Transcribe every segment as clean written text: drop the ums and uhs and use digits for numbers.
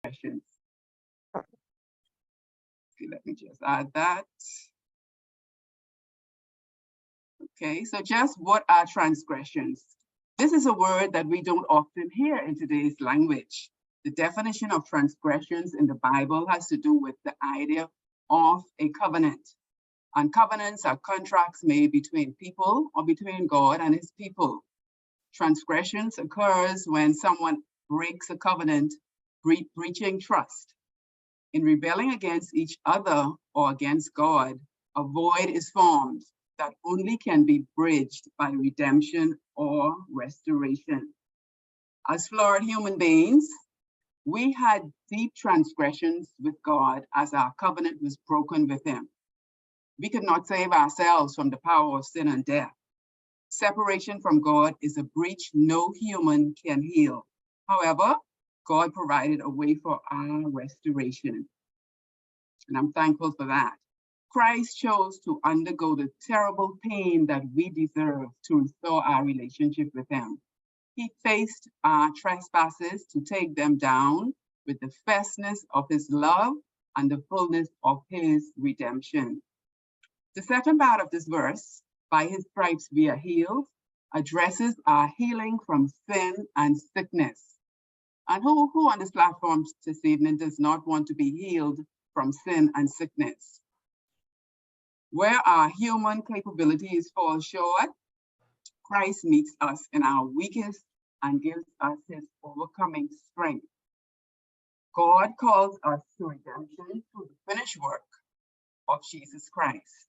transgressions. Okay, let me just add that. Okay, so just what are transgressions? This is a word that we don't often hear in today's language. The definition of transgressions in the Bible has to do with the idea of a covenant. And covenants are contracts made between people or between God and his people. Transgressions occurs when someone breaks a covenant, breaching trust. In rebelling against each other or against God, a void is formed that only can be bridged by redemption or restoration. As flawed human beings, we had deep transgressions with God as our covenant was broken with him. We could not save ourselves from the power of sin and death. Separation from God is a breach no human can heal. However, God provided a way for our restoration. And I'm thankful for that. Christ chose to undergo the terrible pain that we deserve to restore our relationship with him. He faced our trespasses to take them down with the fierceness of his love and the fullness of his redemption. The second part of this verse, by his stripes we are healed, addresses our healing from sin and sickness. And who on this platform this evening does not want to be healed from sin and sickness? Where our human capabilities fall short, Christ meets us in our weakest and gives us his overcoming strength. God calls us to redemption through the finished work of Jesus Christ.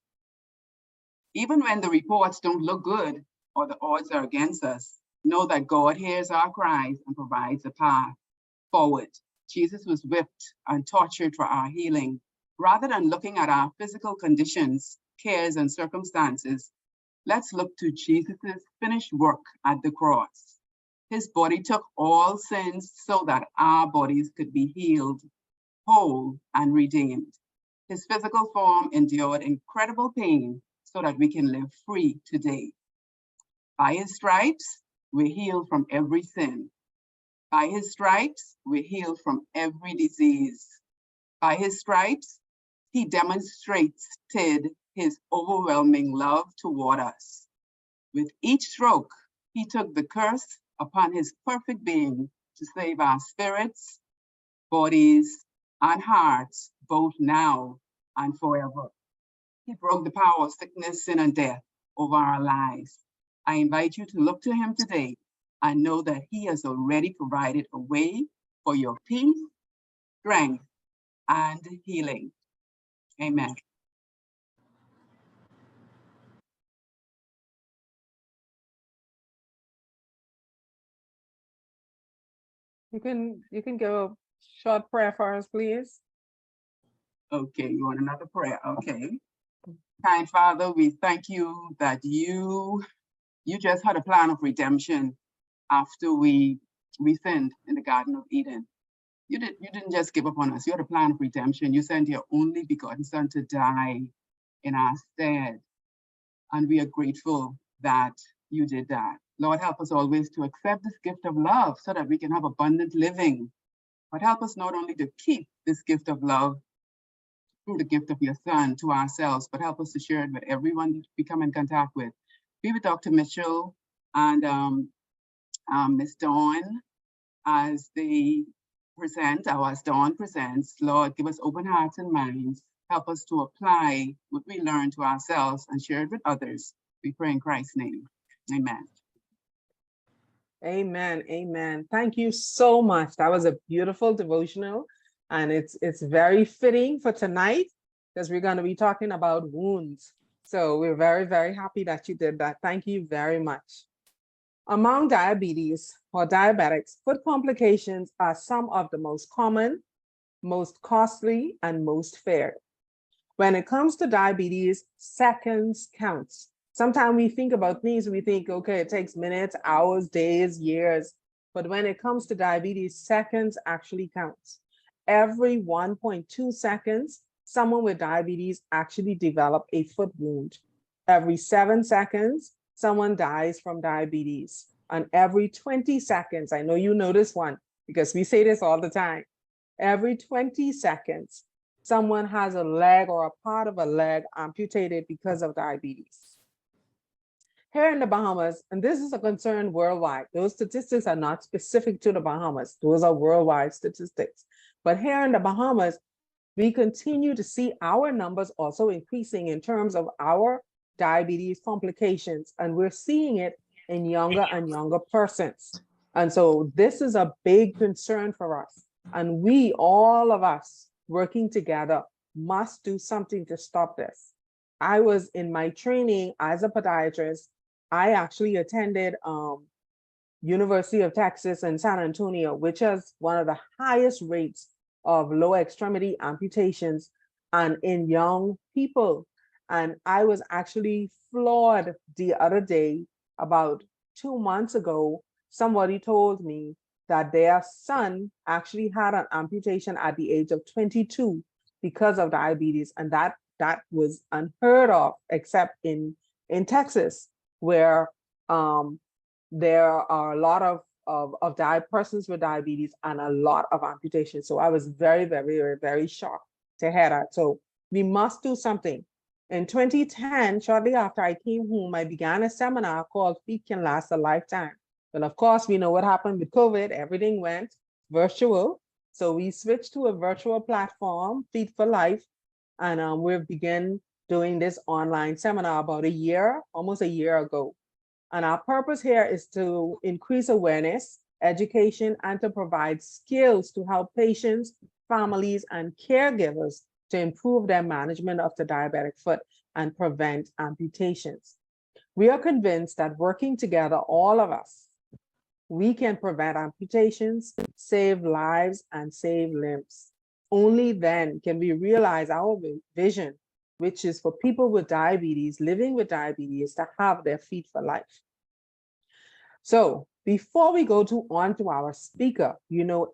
Even when the reports don't look good or the odds are against us, know that God hears our cries and provides a path forward. Jesus was whipped and tortured for our healing. Rather than looking at our physical conditions, cares, and circumstances, let's look to Jesus's finished work at the cross. His body took all sins so that our bodies could be healed, whole, and redeemed. His physical form endured incredible pain so that we can live free today. By his stripes, we're healed from every sin. By his stripes, we're healed from every disease. By his stripes, he demonstrated his overwhelming love toward us. With each stroke, he took the curse upon his perfect being to save our spirits, bodies, and hearts, both now and forever. He broke the power of sickness, sin, and death over our lives. I invite you to look to him today and know that he has already provided a way for your peace, strength, and healing. Amen. You can go a short prayer for us, please. Okay, you want another prayer? Okay. Kind Father, we thank you that you just had a plan of redemption after we sinned in the Garden of Eden. You didn't just give up on us. You had a plan of redemption. You sent your only begotten Son to die in our stead. And we are grateful that you did that. Lord, help us always to accept this gift of love so that we can have abundant living. But help us not only to keep this gift of love through the gift of your Son to ourselves, but help us to share it with everyone we come in contact with. Be with Dr. Mitchell and Ms. Dawn as they present, or as Dawn presents. Lord, give us open hearts and minds. Help us to apply what we learn to ourselves and share it with others. We pray in Christ's name. Amen. Amen. Amen. Thank you so much. That was a beautiful devotional. And it's very fitting for tonight because we're going to be talking about wounds. So we're very, very happy that you did that. Thank you very much. Among diabetes or diabetics, foot complications are some of the most common, most costly, and most feared. When it comes to diabetes, seconds counts. Sometimes we think about things, we think, okay, it takes minutes, hours, days, years. But when it comes to diabetes, seconds actually counts. Every 1.2 seconds, someone with diabetes actually develops a foot wound. Every 7 seconds, someone dies from diabetes. And every 20 seconds, I know you know this one because we say this all the time. every 20 seconds, someone has a leg or a part of a leg amputated because of diabetes. Here in the Bahamas, and this is a concern worldwide, those statistics are not specific to the Bahamas. Those are worldwide statistics. But here in the Bahamas, we continue to see our numbers also increasing in terms of our diabetes complications, and we're seeing it in younger and younger persons. And so this is a big concern for us. And we, all of us working together, must do something to stop this. I was in my training as a podiatrist. I actually attended University of Texas in San Antonio, which has one of the highest rates of lower extremity amputations and in young people. And I was actually floored the other day, about 2 months ago, somebody told me that their son actually had an amputation at the age of 22 because of diabetes. And that was unheard of, except in Texas, where there are a lot of persons with diabetes and a lot of amputations. So I was very, very, very shocked to hear that. So we must do something. In 2010, shortly after I came home, I began a seminar called Feet Can Last a Lifetime. And of course, we know what happened with COVID. Everything went virtual. So we switched to a virtual platform, Feet for Life. And we've begun doing this online seminar about almost a year ago. And our purpose here is to increase awareness, education, and to provide skills to help patients, families, and caregivers to improve their management of the diabetic foot and prevent amputations. We are convinced that working together, all of us, we can prevent amputations, save lives, and save limbs. Only then can we realize our vision, which is for people with diabetes, living with diabetes, to have their feet for life. So before we go on to our speaker,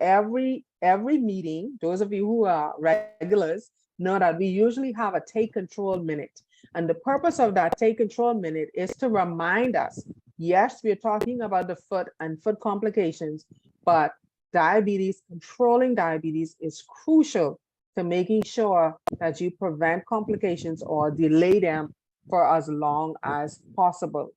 every meeting, those of you who are regulars know that we usually have a take control minute. And the purpose of that take control minute is to remind us, yes, we're talking about the foot and foot complications, but controlling diabetes is crucial to making sure that you prevent complications or delay them for as long as possible.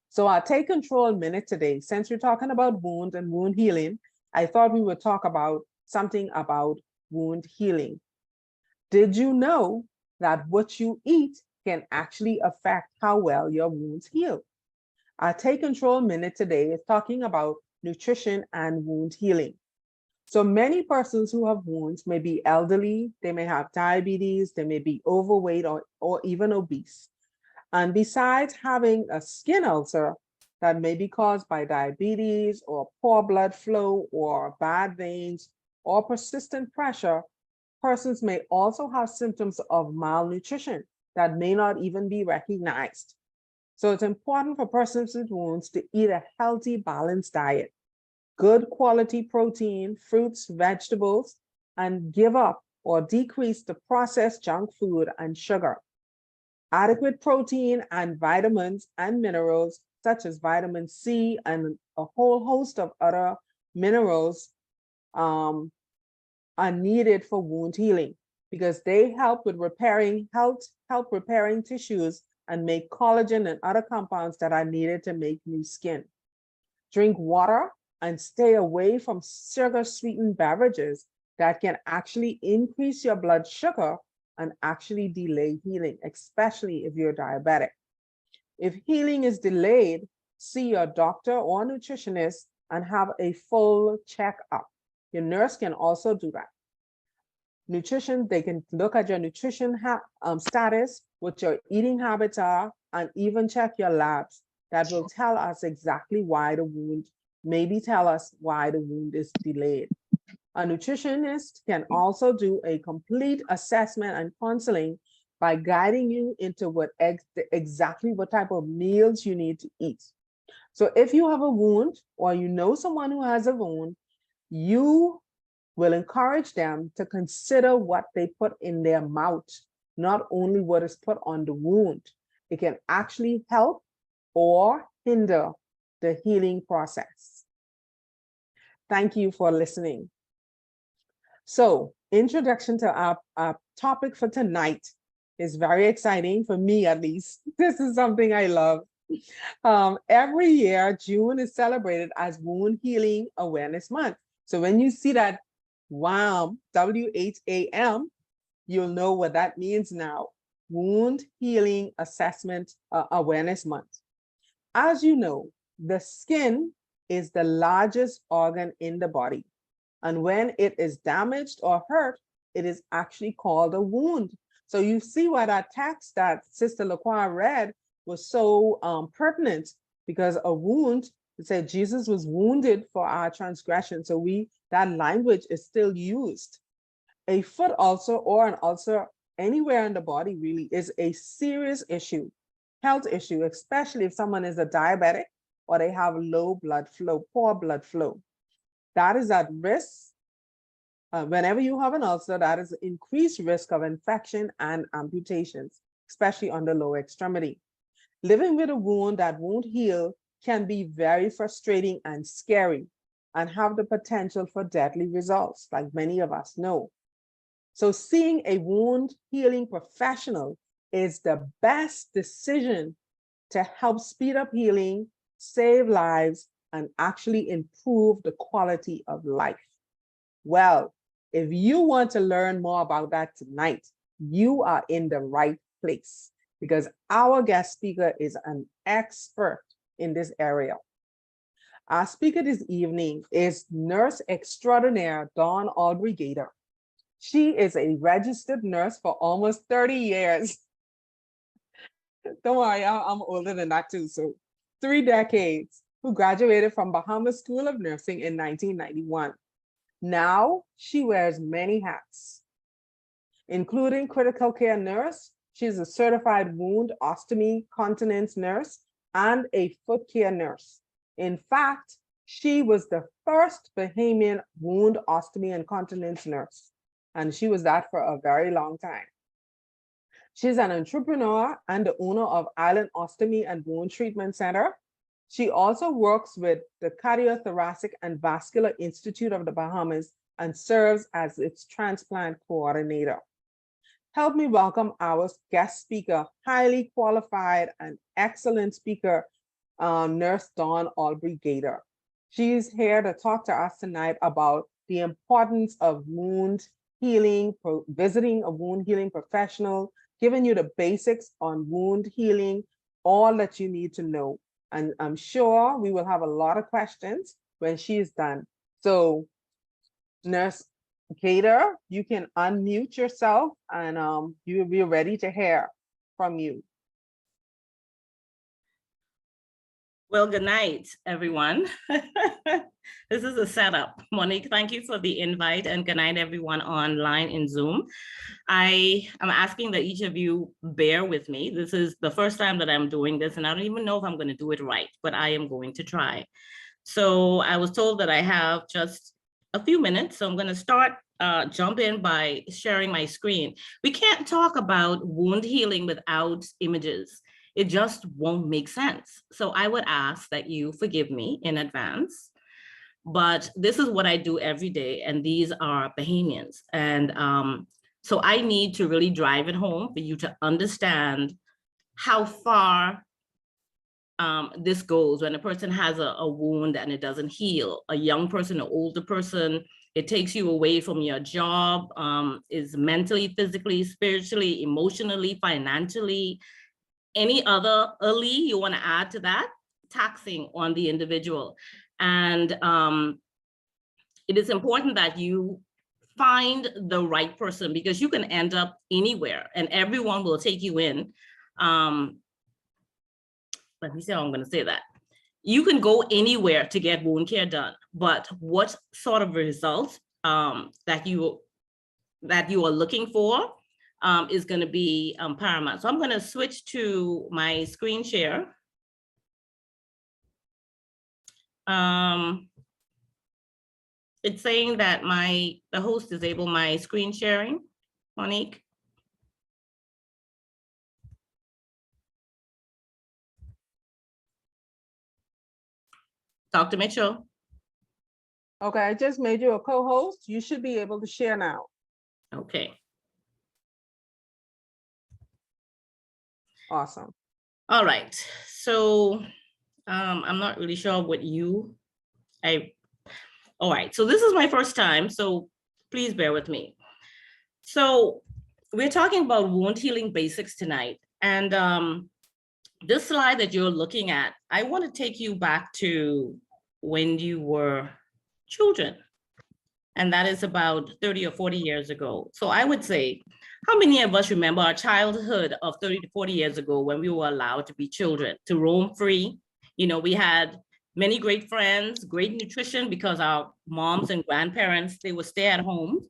So our take control minute today, since we're talking about wound and wound healing, I thought we would talk about something about wound healing. Did you know that what you eat can actually affect how well your wounds heal? Our take control minute today is talking about nutrition and wound healing. So many persons who have wounds may be elderly, they may have diabetes, they may be overweight or even obese. And besides having a skin ulcer that may be caused by diabetes or poor blood flow or bad veins or persistent pressure, persons may also have symptoms of malnutrition that may not even be recognized. So it's important for persons with wounds to eat a healthy, balanced diet, good quality protein, fruits, vegetables, and give up or decrease the processed junk food and sugar. Adequate protein and vitamins and minerals, such as vitamin C and a whole host of other minerals, are needed for wound healing because they help with repairing tissues and make collagen and other compounds that are needed to make new skin. Drink water and stay away from sugar-sweetened beverages that can actually increase your blood sugar and actually delay healing, especially if you're diabetic. If healing is delayed, see your doctor or nutritionist and have a full checkup. Your nurse can also do that. Nutrition, they can look at your nutrition status, what your eating habits are, and even check your labs. That will tell us exactly why the wound, maybe tell us why the wound is delayed. A nutritionist can also do a complete assessment and counseling by guiding you into exactly what type of meals you need to eat. So if you have a wound or you know someone who has a wound, you will encourage them to consider what they put in their mouth, not only what is put on the wound. It can actually help or hinder the healing process. Thank you for listening. So, introduction to our topic for tonight is very exciting for me, at least. This is something I love. Every year, June is celebrated as Wound Healing Awareness Month. So when you see that WHAM, WHAM, you'll know what that means now. Wound Healing Assessment Awareness Month. As you know, the skin is the largest organ in the body. And when it is damaged or hurt, it is actually called a wound. So you see why that text that Sister LaQuar read was so pertinent, because a wound, it said Jesus was wounded for our transgression. So that language is still used. A foot ulcer or an ulcer anywhere in the body really is a serious issue, health issue, especially if someone is a diabetic or they have low blood flow, poor blood flow. That is at risk. Whenever you have an ulcer, that is increased risk of infection and amputations, especially on the lower extremity. Living with a wound that won't heal can be very frustrating and scary and have the potential for deadly results, like many of us know. So seeing a wound healing professional is the best decision to help speed up healing, save lives, and actually improve the quality of life. Well, if you want to learn more about that tonight, you are in the right place, because our guest speaker is an expert in this area. Our speaker this evening is Nurse Extraordinaire Dawn Albury-Gaitor. She is a registered nurse for almost 30 years. Don't worry, I'm older than that too. So 3 decades, who graduated from Bahamas School of Nursing in 1991. Now she wears many hats, including critical care nurse. She's a certified wound, ostomy, continence nurse, and a foot care nurse. In fact, she was the first Bahamian wound, ostomy, and continence nurse. And she was that for a very long time. She's an entrepreneur and the owner of Island Ostomy and Wound Treatment Center. She also works with the Cardiothoracic and Vascular Institute of the Bahamas and serves as its transplant coordinator. Help me welcome our guest speaker, highly qualified and excellent speaker, Nurse Dawn Albury-Gaitor. She's here to talk to us tonight about the importance of wound healing, visiting a wound healing professional, giving you the basics on wound healing, all that you need to know. And I'm sure we will have a lot of questions when she is done. So Nurse Gaitor, you can unmute yourself and you'll be ready to hear from you. Well, good night, everyone. This is a setup. Monique, thank you for the invite, and good night, everyone online in Zoom. I am asking that each of you bear with me. This is the first time that I'm doing this, and I don't even know if I'm going to do it right, but I am going to try. So I was told that I have just a few minutes, so I'm going to jump in by sharing my screen. We can't talk about wound healing without images. It just won't make sense. So I would ask that you forgive me in advance, but this is what I do every day, and these are Bahamians. And so I need to really drive it home for you to understand how far this goes when a person has a wound and it doesn't heal. A young person, an older person, it takes you away from your job, is mentally, physically, spiritually, emotionally, financially, any other you want to add to that, taxing on the individual. And it is important that you find the right person, because you can end up anywhere and everyone will take you in. Let me see how I'm going to say that. You can go anywhere to get wound care done, but what sort of results that you are looking for is going to be paramount. So I'm going to switch to my screen share. It's saying that the host disabled my screen sharing, Monique. Dr. Mitchell. Okay, I just made you a co-host. You should be able to share now. Okay. Awesome. All right. So I'm not really sure what all right. So this is my first time, so please bear with me. So we're talking about wound healing basics tonight. And this slide that you're looking at, I want to take you back to when you were children. And that is about 30 or 40 years ago. So I would say, how many of us remember our childhood of 30 to 40 years ago when we were allowed to be children, to roam free? You know, we had many great friends, great nutrition, because our moms and grandparents, they were stay-at-home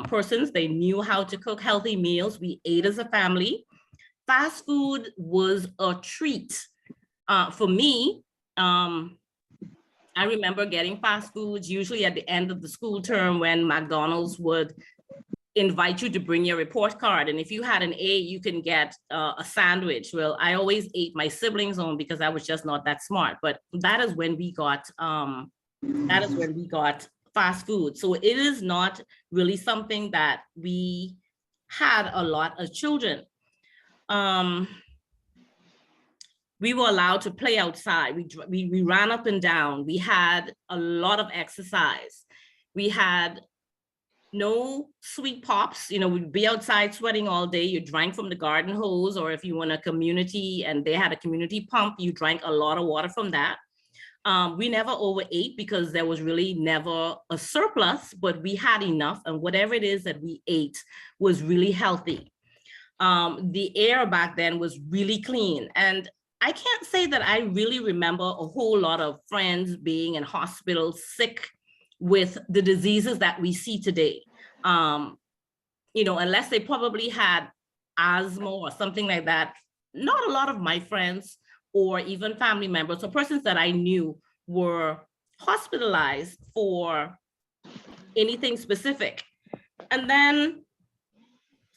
persons. They knew how to cook healthy meals. We ate as a family. Fast food was a treat. For me, I remember getting fast foods usually at the end of the school term when McDonald's would invite you to bring your report card. And if you had an A, you can get a sandwich. Well, I always ate my siblings' own because I was just not that smart. But that is when we got fast food. So it is not really something that we had a lot as children. We were allowed to play outside. We ran up and down. We had a lot of exercise. We had no sweet pops. You know, we'd be outside sweating all day. You drank from the garden hose, or if you were in a community and they had a community pump, you drank a lot of water from that. We never overate because there was really never a surplus, but we had enough, and whatever it is that we ate was really healthy. The air back then was really clean. And I can't say that I really remember a whole lot of friends being in hospitals sick with the diseases that we see today. You know, unless they probably had asthma or something like that. Not a lot of my friends or even family members or persons that I knew were hospitalized for anything specific. And then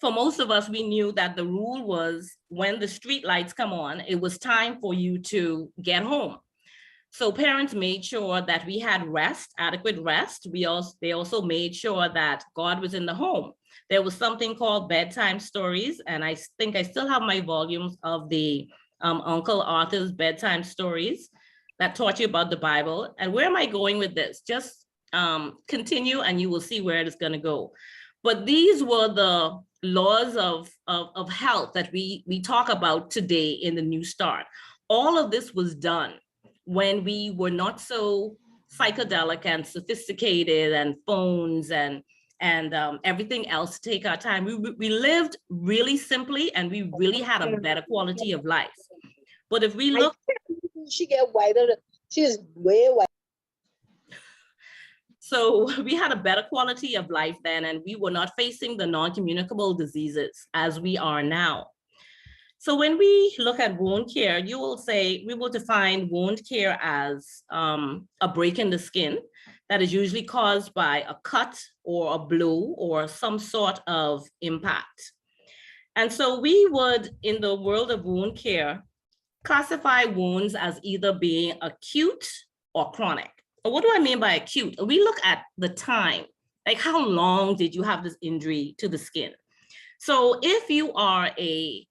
for most of us, we knew that the rule was when the street lights come on, it was time for you to get home. So parents made sure that we had rest, adequate rest. They also made sure that God was in the home. There was something called bedtime stories, and I think I still have my volumes of the Uncle Arthur's bedtime stories that taught you about the Bible. And where am I going with this? Just continue and you will see where it is going to go. But these were the laws of health that we talk about today in the New Start. All of this was done when we were not so psychedelic and sophisticated and phones and everything else to take our time. We lived really simply and we really had a better quality of life. But if we look, she get whiter, she is way white. So we had a better quality of life then, and we were not facing the non-communicable diseases as we are now. So when we look at wound care, we will define wound care as a break in the skin that is usually caused by a cut or a blow or some sort of impact. And so we would, in the world of wound care, classify wounds as either being acute or chronic. What do I mean by acute? We look at the time, like how long did you have this injury to the skin? So if you are a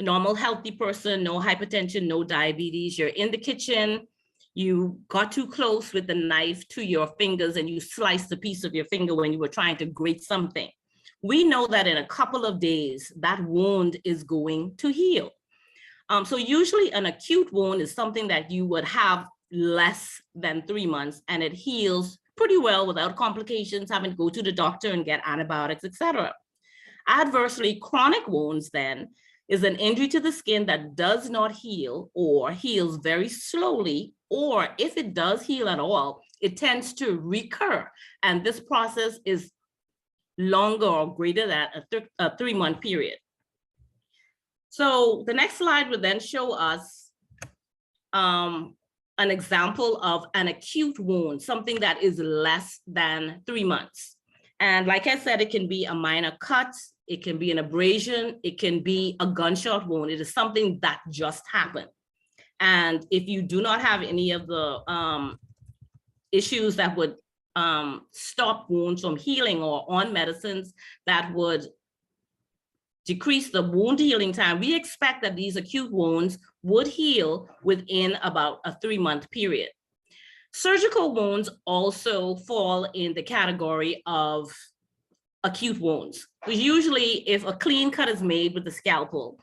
normal, healthy person, no hypertension, no diabetes, you're in the kitchen, you got too close with the knife to your fingers and you sliced a piece of your finger when you were trying to grate something. We know that in a couple of days, that wound is going to heal. So usually an acute wound is something that you would have less than 3 months and it heals pretty well without complications, having to go to the doctor and get antibiotics, etc. Adversely, chronic wounds then is an injury to the skin that does not heal or heals very slowly, or if it does heal at all, it tends to recur. And this process is longer or greater than a 3-month period. So the next slide would then show us an example of an acute wound, something that is less than 3 months. And like I said, it can be a minor cut, it can be an abrasion, it can be a gunshot wound. It is something that just happened. And if you do not have any of the issues that would stop wounds from healing or on medicines that would decrease the wound healing time, we expect that these acute wounds would heal within about a 3-month period. Surgical wounds also fall in the category of acute wounds. Usually, if a clean cut is made with the scalpel,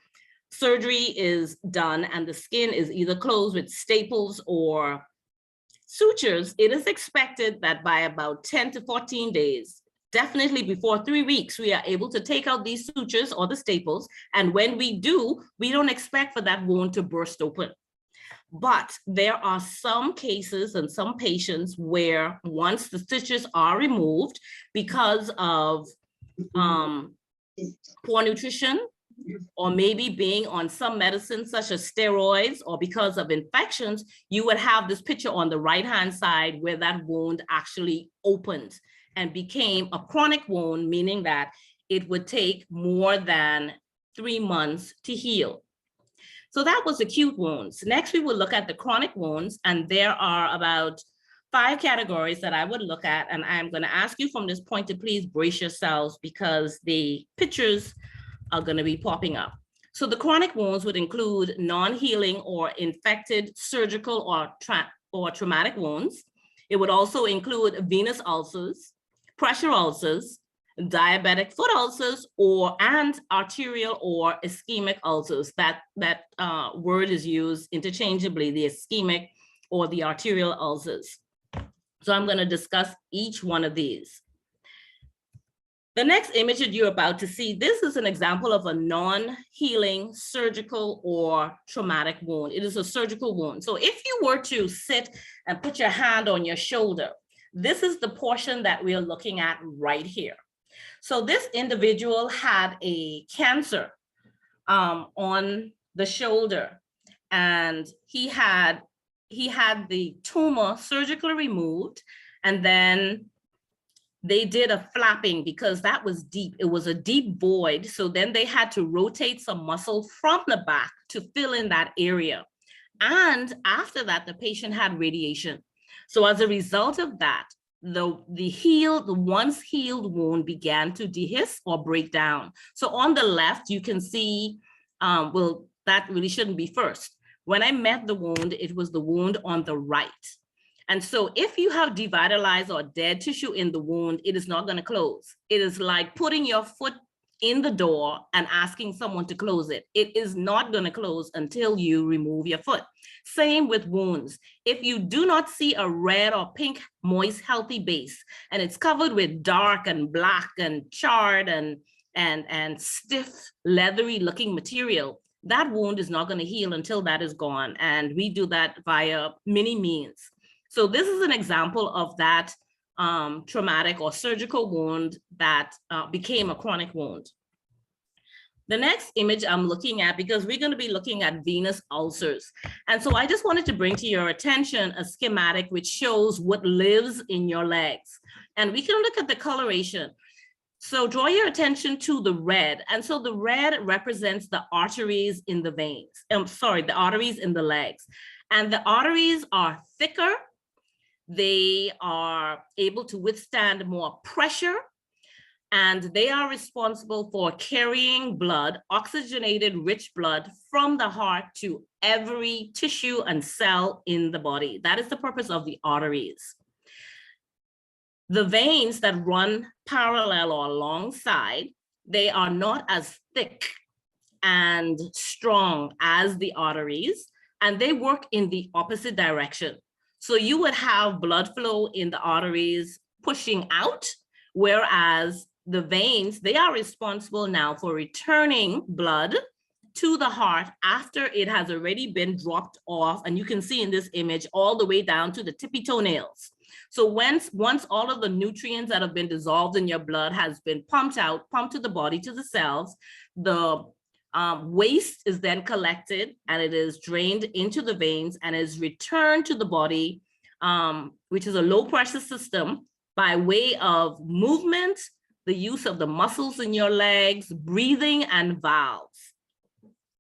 surgery is done and the skin is either closed with staples or sutures, it is expected that by about 10 to 14 days, definitely before 3 weeks, we are able to take out these sutures or the staples. And when we do, we don't expect for that wound to burst open. But there are some cases and some patients where once the stitches are removed because of poor nutrition, or maybe being on some medicines such as steroids, or because of infections, you would have this picture on the right-hand side where that wound actually opened and became a chronic wound, meaning that it would take more than 3 months to heal. So that was acute wounds. Next, we will look at the chronic wounds, and there are about 5 categories that I would look at, and I'm going to ask you from this point to please brace yourselves because the pictures are going to be popping up. So the chronic wounds would include non-healing or infected surgical or traumatic wounds. It would also include venous ulcers, pressure ulcers, diabetic foot ulcers, and arterial or ischemic ulcers. That word is used interchangeably, the ischemic or the arterial ulcers. So I'm going to discuss each one of these. The next image that you're about to see, this is an example of a non-healing surgical or traumatic wound. It is a surgical wound. So if you were to sit and put your hand on your shoulder, this is the portion that we're looking at right here. So this individual had a cancer on the shoulder, and he had the tumor surgically removed, and then they did a flapping because that was deep. It was a deep void. So then they had to rotate some muscle from the back to fill in that area. And after that, the patient had radiation. So as a result of that, the once healed wound began to dehisce or break down. So on the left, you can see, well, that really shouldn't be first. When I met the wound, it was the wound on the right. And so if you have devitalized or dead tissue in the wound, it is not going to close. It is like putting your foot in the door and asking someone to close it. It is not going to close until you remove your foot. Same with wounds. If you do not see a red or pink, moist, healthy base, and it's covered with dark and black and charred and stiff, leathery looking material, that wound is not going to heal until that is gone. And we do that via many means. So this is an example of that traumatic or surgical wound that became a chronic wound. The next image I'm looking at, because we're going to be looking at venous ulcers. And so I just wanted to bring to your attention a schematic which shows what lives in your legs. And we can look at the coloration. So draw your attention to the red. And so the red represents the arteries in the veins. The arteries in the legs. And the arteries are thicker. They are able to withstand more pressure, and they are responsible for carrying blood, oxygenated rich blood from the heart to every tissue and cell in the body. That is the purpose of the arteries. The veins that run parallel or alongside, they are not as thick and strong as the arteries, and they work in the opposite direction. So you would have blood flow in the arteries pushing out, whereas the veins, they are responsible now for returning blood to the heart after it has already been dropped off. And you can see in this image all the way down to the tippy toenails. So once all of the nutrients that have been dissolved in your blood has been pumped out, pumped to the body, to the cells, the waste is then collected and it is drained into the veins and is returned to the body, which is a low pressure system, by way of movement, the use of the muscles in your legs, breathing, and valves.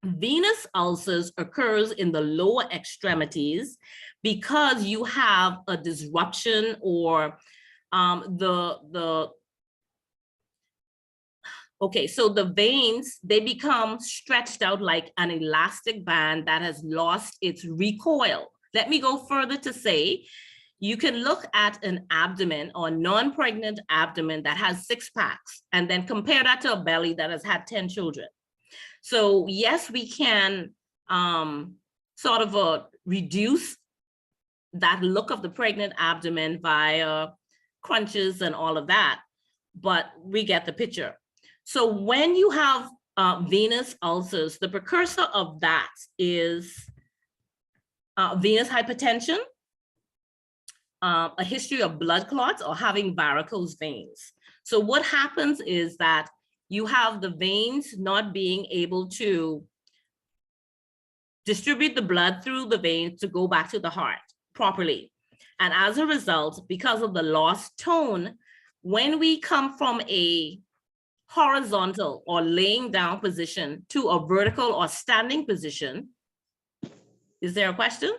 Venous ulcers occurs in the lower extremities because you have a disruption or Okay, so the veins, they become stretched out like an elastic band that has lost its recoil. Let me go further to say, you can look at an abdomen or non-pregnant abdomen that has 6 packs and then compare that to a belly that has had 10 children. So yes, we can sort of reduce that look of the pregnant abdomen via crunches and all of that, but we get the picture. So when you have venous ulcers, the precursor of that is venous hypertension, a history of blood clots, or having varicose veins. So what happens is that you have the veins not being able to distribute the blood through the veins to go back to the heart properly. And as a result, because of the lost tone, when we come from a horizontal or laying down position to a vertical or standing position, is there a question?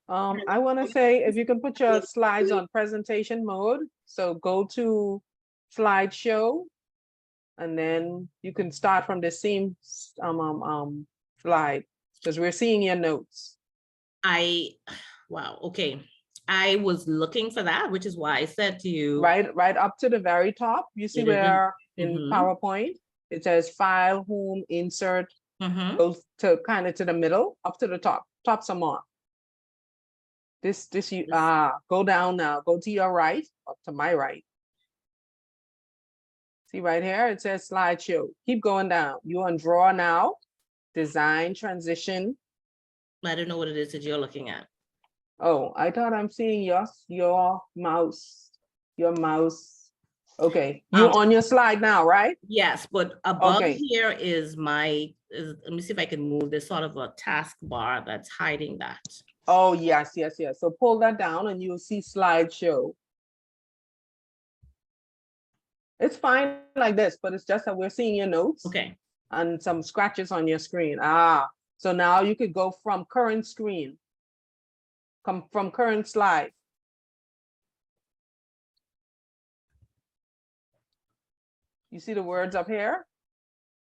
I want to say if you can put your slides on presentation mode. So go to slideshow, and then you can start from the same slide, because we're seeing your notes. Wow, okay. I was looking for that, which is why I said to you. Right up to the very top. You see where in Mhm. PowerPoint, it says file, home, insert, Mhm. goes to kind of to the middle, up to the top some more. Go down now, go to your right, up to my right. See right here, it says slideshow. Keep going down. You on draw now, design, transition. I don't know what it is that you're looking at. Oh, I thought I'm seeing your mouse. Okay, you're on your slide now, right? Yes, but above Okay. here is let me see if I can move this sort of a taskbar that's hiding that. Oh, yes. So pull that down and you'll see slideshow. It's fine like this, but it's just that we're seeing your notes. Okay. And some scratches on your screen. So now you could go from current screen. Come from current slide. You see the words up here?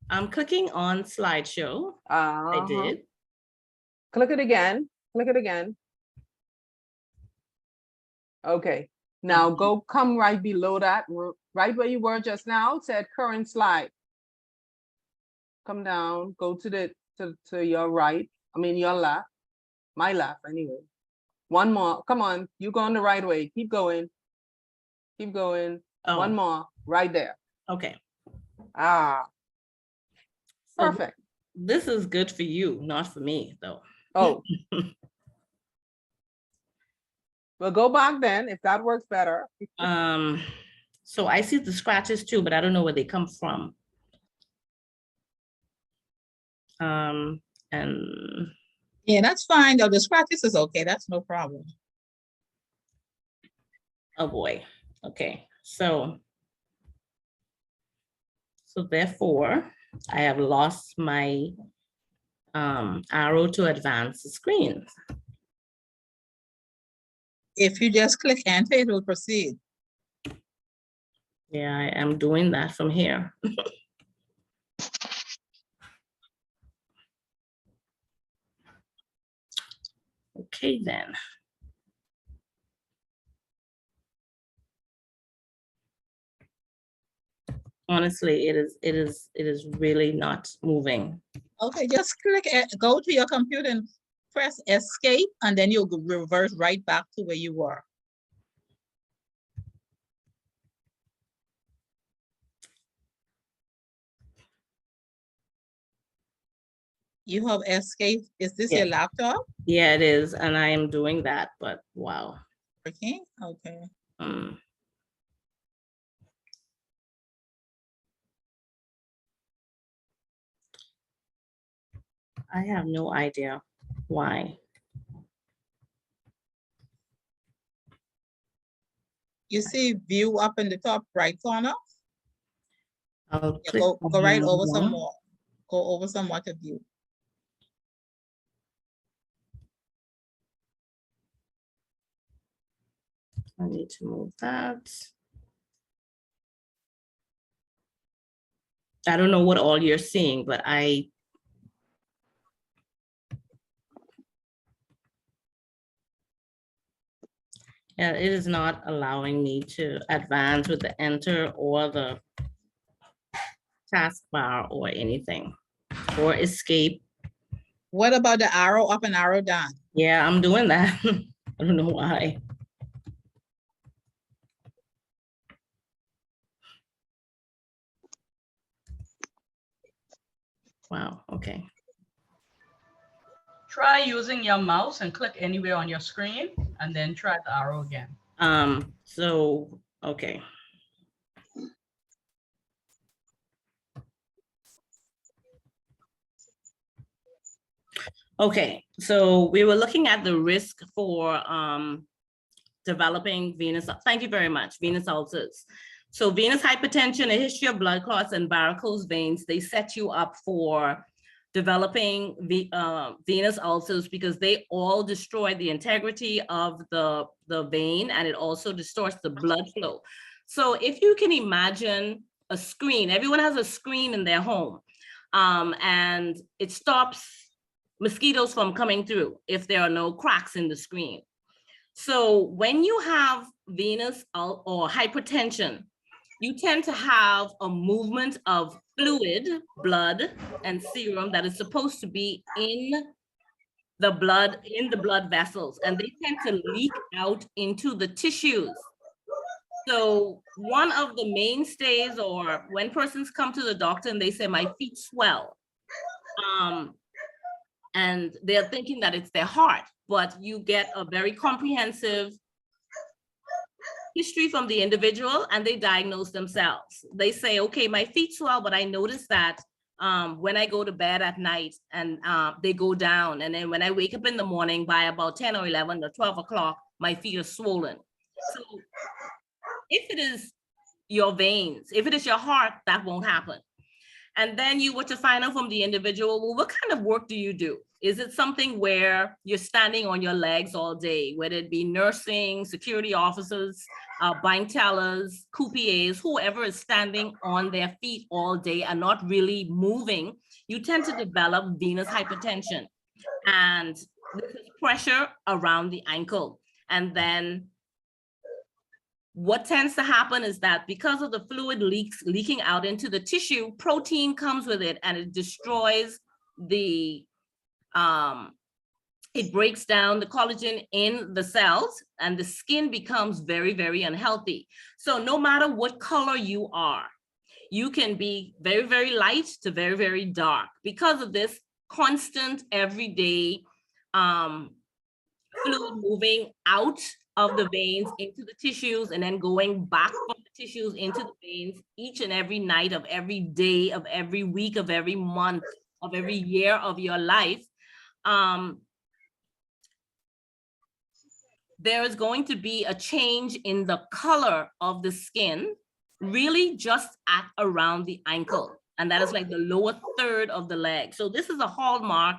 I'm clicking on slideshow. I did. Click it again. Okay. Now come right below that, right where you were just now, said current slide. Come down, go to your right. I mean your left. My left anyway. One more. Come on, you're going the right way. Keep going. Oh. One more right there. Okay. Perfect. This is good for you, not for me though. Oh. Well, go back then if that works better. So I see the scratches too, but I don't know where they come from. And yeah, that's fine though. The scratches is okay. That's no problem. oh boy. Okay. So therefore, I have lost my arrow to advance the screen. If you just click enter, it will proceed. Yeah, I am doing that from here. Okay, then. Honestly, it is really not moving. Okay, just go to your computer and press escape, and then you'll revert right back to where you were. You have escape. Is this your laptop? Yeah, it is, and I am doing that, but wow. Okay, okay. I have no idea why. You see view up in the top right corner? I'll Yeah, click go right over on some one. more. Go over some more to view. I need to move that. I don't know what all you're seeing, but yeah, it is not allowing me to advance with the enter or the taskbar or anything, or escape. What about the arrow up and arrow down? Yeah, I'm doing that. I don't know why. Wow, okay. Try using your mouse and click anywhere on your screen and then try the arrow again. So, okay. Okay, so we were looking at the risk for developing venous, thank you very much, venous ulcers. So venous hypertension, a history of blood clots and varicose veins, they set you up for developing venous ulcers because they all destroy the integrity of the vein, and it also distorts the blood flow. So if you can imagine a screen, everyone has a screen in their home, and it stops mosquitoes from coming through if there are no cracks in the screen. So when you have venous or hypertension, you tend to have a movement of fluid, blood, and serum that is supposed to be in the blood vessels, and they tend to leak out into the tissues. So one of the mainstays, or when persons come to the doctor and they say, my feet swell, and they're thinking that it's their heart, but you get a very comprehensive history from the individual and they diagnose themselves. They say, okay, my feet swell, but I notice that when I go to bed at night and they go down. And then when I wake up in the morning by about 10 or 11 or 12 o'clock, my feet are swollen. So if it is your veins, if it is your heart, that won't happen. And then you were to find out from the individual, well, what kind of work do you do? Is it something where you're standing on your legs all day, whether it be nursing, security officers, bank tellers, coupiers, whoever is standing on their feet all day and not really moving, you tend to develop venous hypertension. And this is pressure around the ankle. And then what tends to happen is that because of the fluid leaking out into the tissue, protein comes with it and it destroys the, it breaks down the collagen in the cells and the skin becomes very, very unhealthy. So no matter what color you are, you can be very, very light to very, very dark because of this constant everyday fluid moving out of the veins into the tissues and then going back from the tissues into the veins each and every night of every day of every week of every month of every year of your life. There is going to be a change in the color of the skin, really just at around the ankle. And that is like the lower third of the leg. So this is a hallmark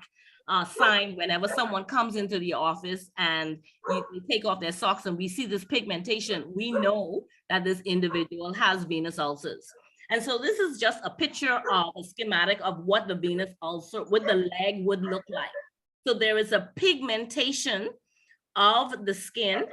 sign whenever someone comes into the office and they take off their socks and we see this pigmentation, we know that this individual has venous ulcers. And so this is just a picture of a schematic of what the venous ulcer, what the leg would look like. So there is a pigmentation of the skin,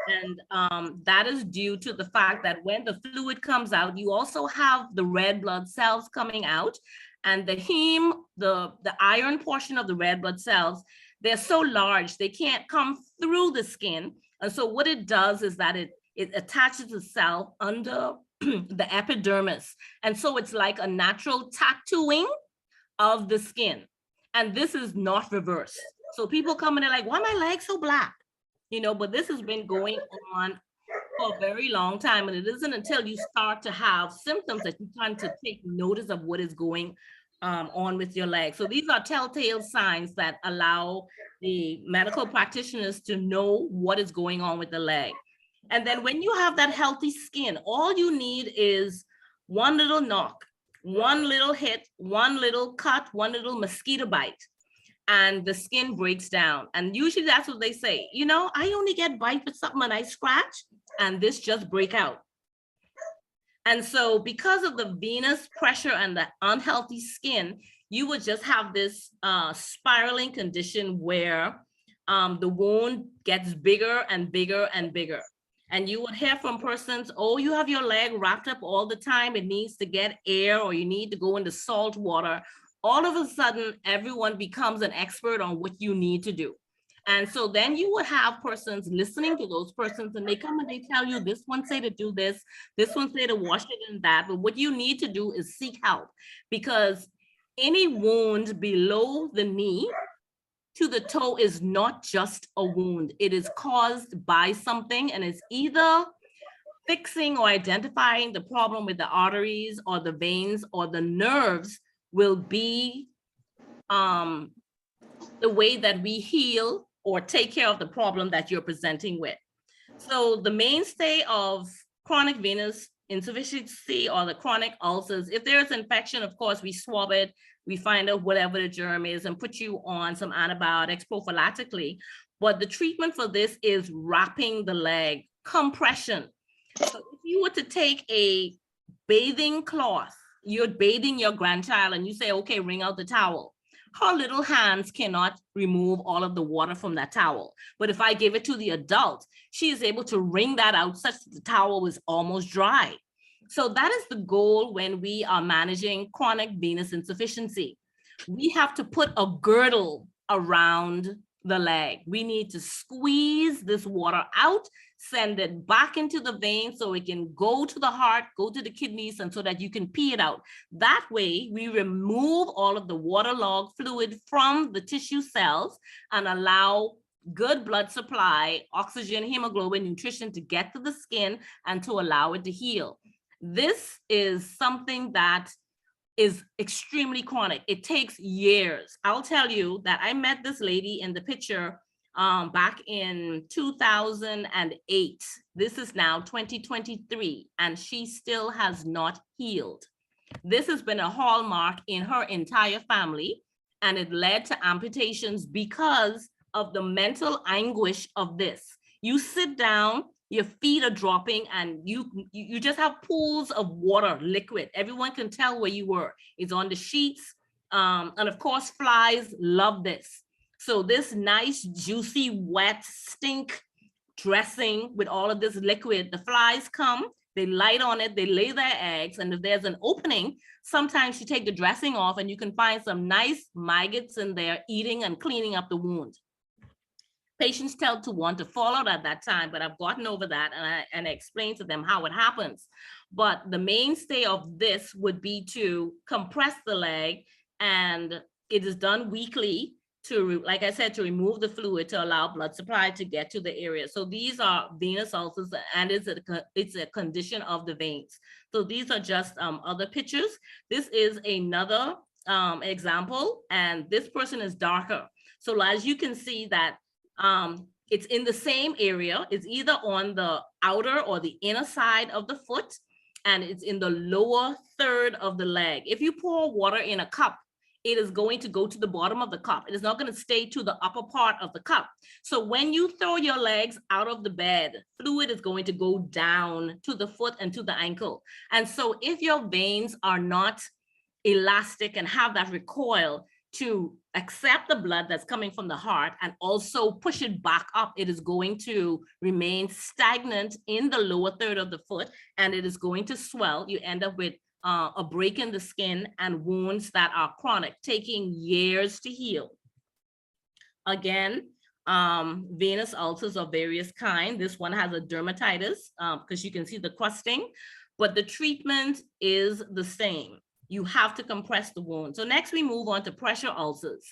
and that is due to the fact that when the fluid comes out, you also have the red blood cells coming out, and the heme, the iron portion of the red blood cells, they're so large, they can't come through the skin. And so what it does is that it attaches itself under the epidermis. And so it's like a natural tattooing of the skin. And this is not reversed. So people come and they're like, why are my legs so black? You know, but this has been going on for a very long time. And it isn't until you start to have symptoms that you tend to take notice of what is going on with your leg. So these are telltale signs that allow the medical practitioners to know what is going on with the leg. And then when you have that healthy skin, all you need is one little knock, one little hit, one little cut, one little mosquito bite. and the skin breaks down. And usually that's what they say, you know, I only get bite with something and I scratch and this just break out. And so because of the venous pressure and the unhealthy skin, you would just have this spiraling condition where the wound gets bigger and bigger and bigger. And you would hear from persons, oh, you have your leg wrapped up all the time. It needs to get air, or you need to go into salt water. All of a sudden, everyone becomes an expert on what you need to do. And so then you would have persons listening to those persons, and they come and they tell you, this one say to do this one say to wash it in that. But what you need to do is seek help, because any wound below the knee to the toe is not just a wound. It is caused by something, and it's either fixing or identifying the problem with the arteries or the veins or the nerves will be the way that we heal or take care of the problem that you're presenting with. So the mainstay of chronic venous insufficiency or the chronic ulcers, if there's infection, of course, we swab it, we find out whatever the germ is and put you on some antibiotics prophylactically. But the treatment for this is wrapping the leg, compression. So if you were to take a bathing cloth, you're bathing your grandchild and you say, okay, wring out the towel. Her little hands cannot remove all of the water from that towel. But if I give it to the adult, she is able to wring that out such that the towel is almost dry. So that is the goal when we are managing chronic venous insufficiency. We have to put a girdle around the leg. We need to squeeze this water out, send it back into the vein so it can go to the heart, go to the kidneys, and so that you can pee it out. That way, we remove all of the waterlogged fluid from the tissue cells and allow good blood supply, oxygen, hemoglobin, nutrition to get to the skin and to allow it to heal. This is something that is extremely chronic. It takes years. I'll tell you that I met this lady in the picture back in 2008. This is now 2023, and she still has not healed. This has been a hallmark in her entire family, and it led to amputations because of the mental anguish of this. You sit down, your feet are dropping, and you just have pools of water, liquid. Everyone can tell where you were. It's on the sheets. And of course, flies love this. So this nice, juicy, wet, stink dressing with all of this liquid, the flies come, they light on it, they lay their eggs, and if there's an opening, sometimes you take the dressing off and you can find some nice maggots in there eating and cleaning up the wound. Patients tend to want to fall out at that time, but I've gotten over that, and I explained to them how it happens. But the mainstay of this would be to compress the leg, and it is done weekly to, like I said, to remove the fluid to allow blood supply to get to the area. So these are venous ulcers, and it's a condition of the veins. So these are just other pictures. This is another example, and this person is darker. So as you can see that it's in the same area. It's either on the outer or the inner side of the foot, and it's in the lower third of the leg. If you pour water in a cup, it is going to go to the bottom of the cup. It is not going to stay to the upper part of the cup. So when you throw your legs out of the bed, fluid is going to go down to the foot and to the ankle. And so if your veins are not elastic and have that recoil to accept the blood that's coming from the heart and also push it back up, it is going to remain stagnant in the lower third of the foot, and it is going to swell. You end up with a break in the skin and wounds that are chronic, taking years to heal. Again, venous ulcers of various kinds. This one has a dermatitis because you can see the crusting, but the treatment is the same. You have to compress the wound. So next we move on to pressure ulcers.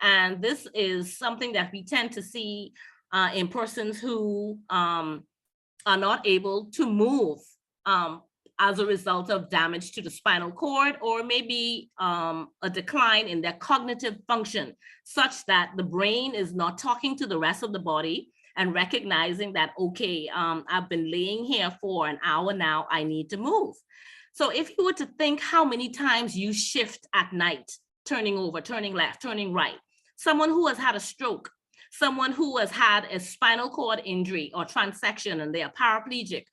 And this is something that we tend to see in persons who are not able to move as a result of damage to the spinal cord, or maybe a decline in their cognitive function, such that the brain is not talking to the rest of the body and recognizing that, okay, I've been laying here for an hour now, I need to move. So if you were to think how many times you shift at night, turning over, turning left, turning right. someone who has had a stroke, someone who has had a spinal cord injury or transection and they are paraplegic,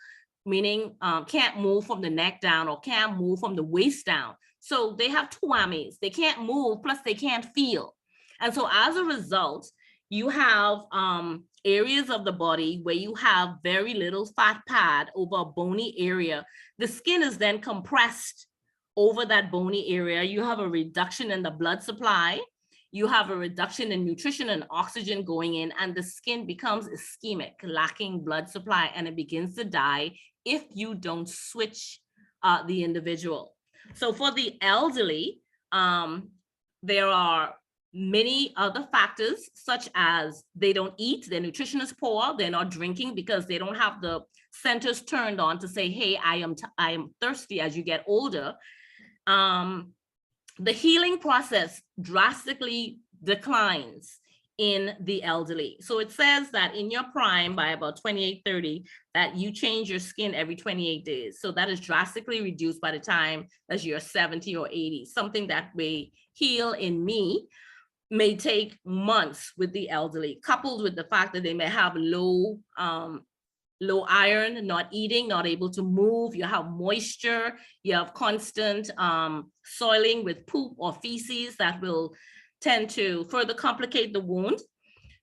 meaning can't move from the neck down or can't move from the waist down. So they have two whammies. They can't move, plus they can't feel. And so as a result, you have areas of the body where you have very little fat pad over a bony area. The skin is then compressed over that bony area. You have a reduction in the blood supply. You have a reduction in nutrition and oxygen going in, and the skin becomes ischemic, lacking blood supply, and it begins to die if you don't switch the individual. So for the elderly, there are many other factors, such as they don't eat, their nutrition is poor, they're not drinking because they don't have the centers turned on to say, hey, I am thirsty as you get older. The healing process drastically declines in the elderly. So it says that in your prime, by about 28, 30, that you change your skin every 28 days. So that is drastically reduced by the time that you're 70 or 80. Something that may heal in me may take months with the elderly, coupled with the fact that they may have low iron, not eating, not able to move. You have moisture, you have constant soiling with poop or feces that will tend to further complicate the wound.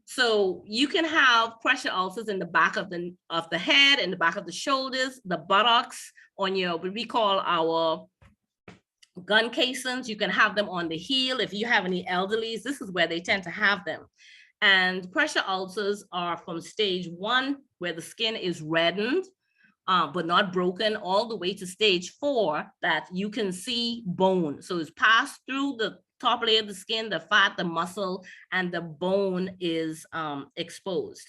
So you can have pressure ulcers in the back of the head, in the back of the shoulders, the buttocks, on your, what we call our gun casings. You can have them on the heel. If you have any elderlies, this is where they tend to have them. And pressure ulcers are from stage 1, where the skin is reddened, but not broken, all the way to stage 4, that you can see bone. So it's passed through the top layer of the skin, the fat, the muscle, and the bone is exposed.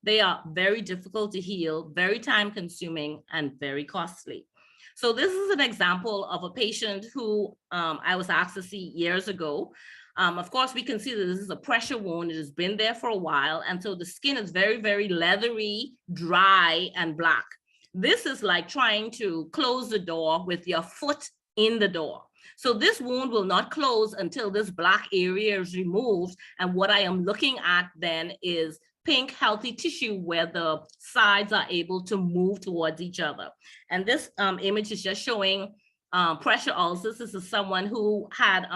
They are very difficult to heal, very time consuming, and very costly. So this is an example of a patient who I was asked to see years ago. Of course, we can see that this is a pressure wound. It has been there for a while. And so the skin is very, very leathery, dry, and black. This is like trying to close the door with your foot in the door. So this wound will not close until this black area is removed. And what I am looking at then is pink healthy tissue where the sides are able to move towards each other. And this image is just showing pressure ulcers. This is someone who had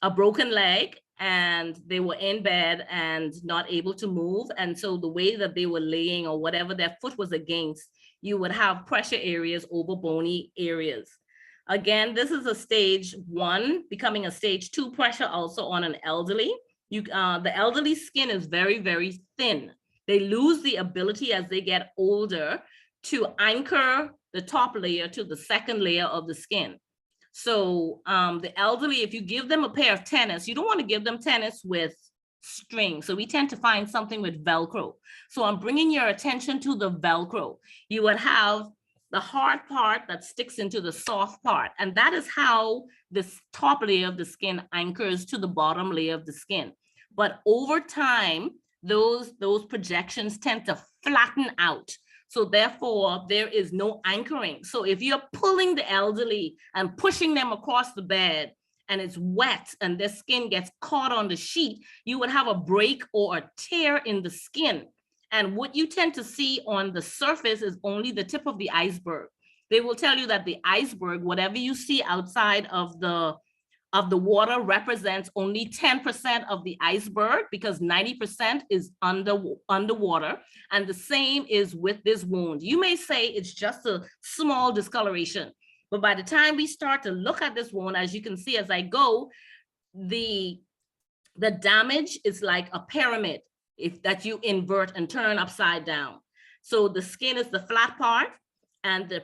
a broken leg and they were in bed and not able to move. And so the way that they were laying or whatever their foot was against, you would have pressure areas over bony areas. Again, this is a stage 1 becoming a stage 2 pressure ulcer on an elderly. The elderly skin is very, very thin. They lose the ability as they get older to anchor the top layer to the second layer of the skin. So the elderly, if you give them a pair of tennis, you don't want to give them tennis with string. So we tend to find something with Velcro. So I'm bringing your attention to the Velcro. You would have the hard part that sticks into the soft part. And that is how this top layer of the skin anchors to the bottom layer of the skin. But over time, those projections tend to flatten out. So therefore, there is no anchoring. So if you're pulling the elderly and pushing them across the bed and it's wet and their skin gets caught on the sheet, you would have a break or a tear in the skin. And what you tend to see on the surface is only the tip of the iceberg. They will tell you that the iceberg, whatever you see outside of the water, represents only 10% of the iceberg because 90% is underwater. And the same is with this wound. You may say it's just a small discoloration, but by the time we start to look at this wound, as you can see as I go, the damage is like a pyramid that you invert and turn upside down. So the skin is the flat part and the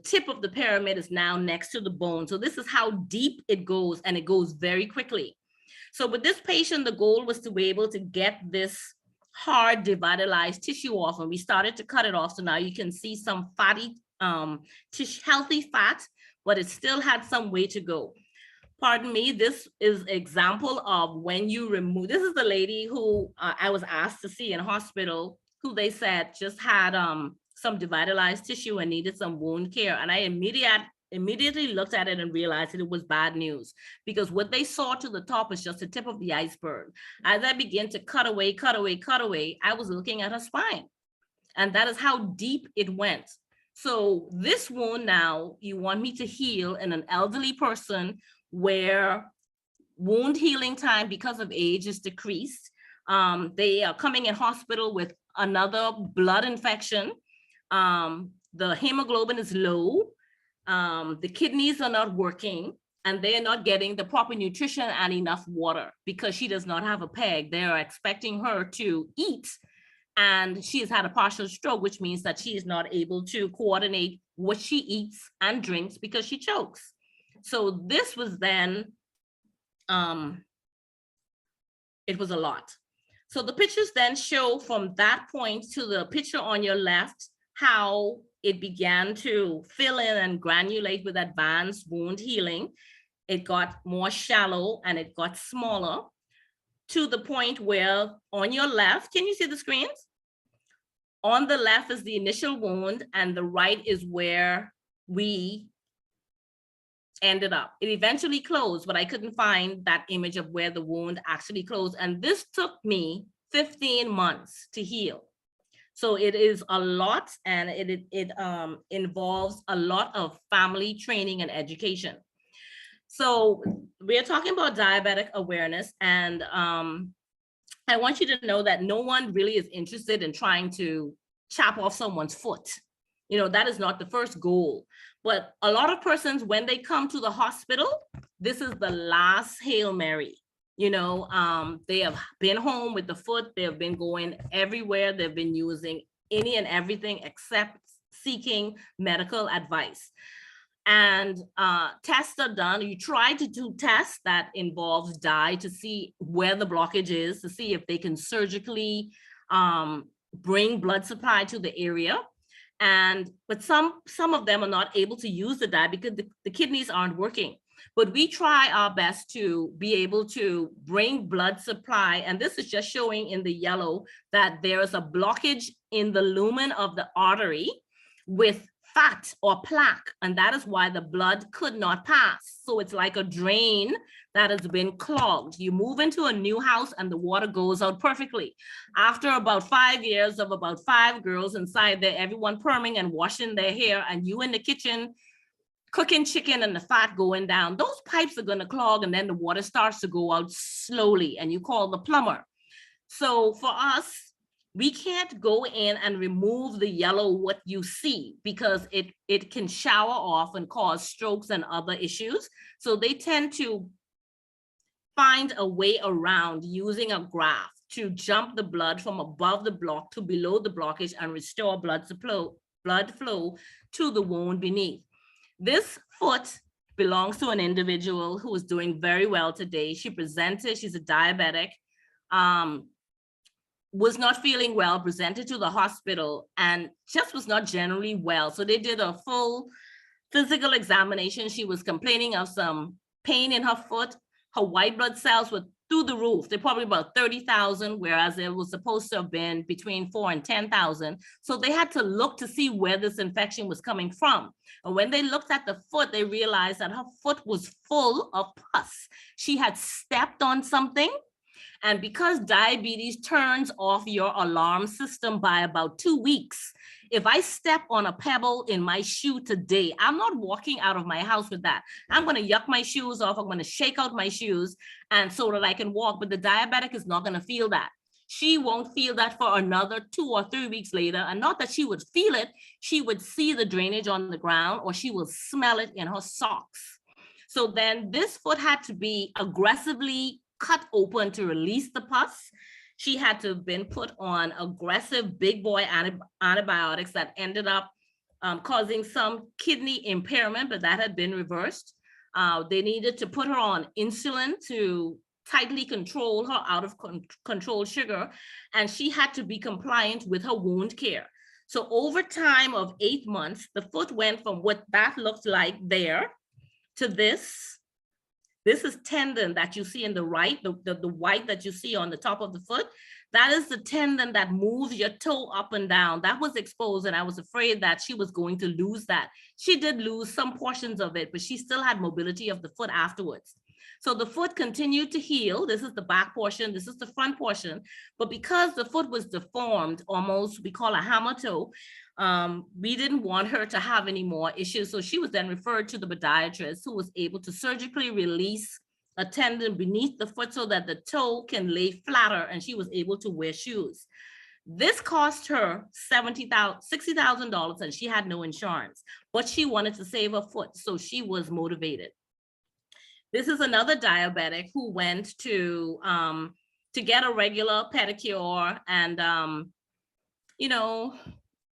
tip of the pyramid is now next to the bone. So this is how deep it goes, and it goes very quickly. So with this patient, the goal was to be able to get this hard devitalized tissue off, and we started to cut it off. So now you can see some fatty, healthy fat, but it still had some way to go. Pardon me, this is example of when you remove, this is the lady who I was asked to see in hospital, who they said just had some devitalized tissue and needed some wound care. And I immediately looked at it and realized that it was bad news, because what they saw to the top was just the tip of the iceberg. As I began to cut away, I was looking at her spine. And that is how deep it went. So this wound now, you want me to heal in an elderly person where wound healing time because of age is decreased. They are coming in hospital with another blood infection. The hemoglobin is low. The kidneys are not working, and they're not getting the proper nutrition and enough water because she does not have a peg. They are expecting her to eat, and she has had a partial stroke, which means that she is not able to coordinate what she eats and drinks because she chokes. So this was then, it was a lot. So the pictures then show from that point to the picture on your left, how it began to fill in and granulate with advanced wound healing. It got more shallow and it got smaller to the point where on your left, can you see the screens? On the left is the initial wound and the right is where we ended up. It eventually closed, but I couldn't find that image of where the wound actually closed. And this took me 15 months to heal. So it is a lot, and it involves a lot of family training and education. So we're talking about diabetic awareness, and I want you to know that no one really is interested in trying to chop off someone's foot. You know, that is not the first goal. But a lot of persons, when they come to the hospital, this is the last Hail Mary. You know, they have been home with the foot. They have been going everywhere. They've been using any and everything except seeking medical advice. And tests are done. You try to do tests that involves dye to see where the blockage is, to see if they can surgically bring blood supply to the area. But some of them are not able to use the dye because the kidneys aren't working. But we try our best to be able to bring blood supply. And this is just showing in the yellow that there is a blockage in the lumen of the artery with fat or plaque. And that is why the blood could not pass. So it's like a drain that has been clogged. You move into a new house and the water goes out perfectly. After about 5 years of about 5 girls inside there, everyone perming and washing their hair, and you in the kitchen cooking chicken and the fat going down, those pipes are going to clog, and then the water starts to go out slowly, and you call the plumber. So for us, we can't go in and remove the yellow what you see, because it can shower off and cause strokes and other issues. So they tend to find a way around using a graft to jump the blood from above the block to below the blockage and restore blood flow to the wound beneath. This foot belongs to an individual who is doing very well today. She presented, she's a diabetic, was not feeling well, presented to the hospital, and just was not generally well. So they did a full physical examination. She was complaining of some pain in her foot. Her white blood cells were through the roof. They're probably about 30,000, whereas it was supposed to have been between 4,000 and 10,000. So they had to look to see where this infection was coming from. And when they looked at the foot, they realized that her foot was full of pus. She had stepped on something. And because diabetes turns off your alarm system by about 2 weeks, if I step on a pebble in my shoe today, I'm not walking out of my house with that. I'm going to yuck my shoes off. I'm going to shake out my shoes and so that I can walk. But the diabetic is not going to feel that. She won't feel that for another 2 or 3 weeks later. And not that she would feel it, she would see the drainage on the ground, or she will smell it in her socks. So then this foot had to be aggressively cut open to release the pus. She had to have been put on aggressive big boy antibiotics that ended up causing some kidney impairment, but that had been reversed. They needed to put her on insulin to tightly control her out of control sugar, and she had to be compliant with her wound care. So over time of 8 months, the foot went from what that looked like there to this, This is tendon that you see in the right, the white that you see on the top of the foot. That is the tendon that moves your toe up and down. That was exposed, and I was afraid that she was going to lose that. She did lose some portions of it, but she still had mobility of the foot afterwards. So the foot continued to heal. This is the back portion, this is the front portion. But because the foot was deformed, almost, we call a hammer toe, we didn't want her to have any more issues. So she was then referred to the podiatrist, who was able to surgically release a tendon beneath the foot so that the toe can lay flatter, and she was able to wear shoes. This cost her $60,000, and she had no insurance, but she wanted to save her foot, so she was motivated. This is another diabetic who went to get a regular pedicure and, you know,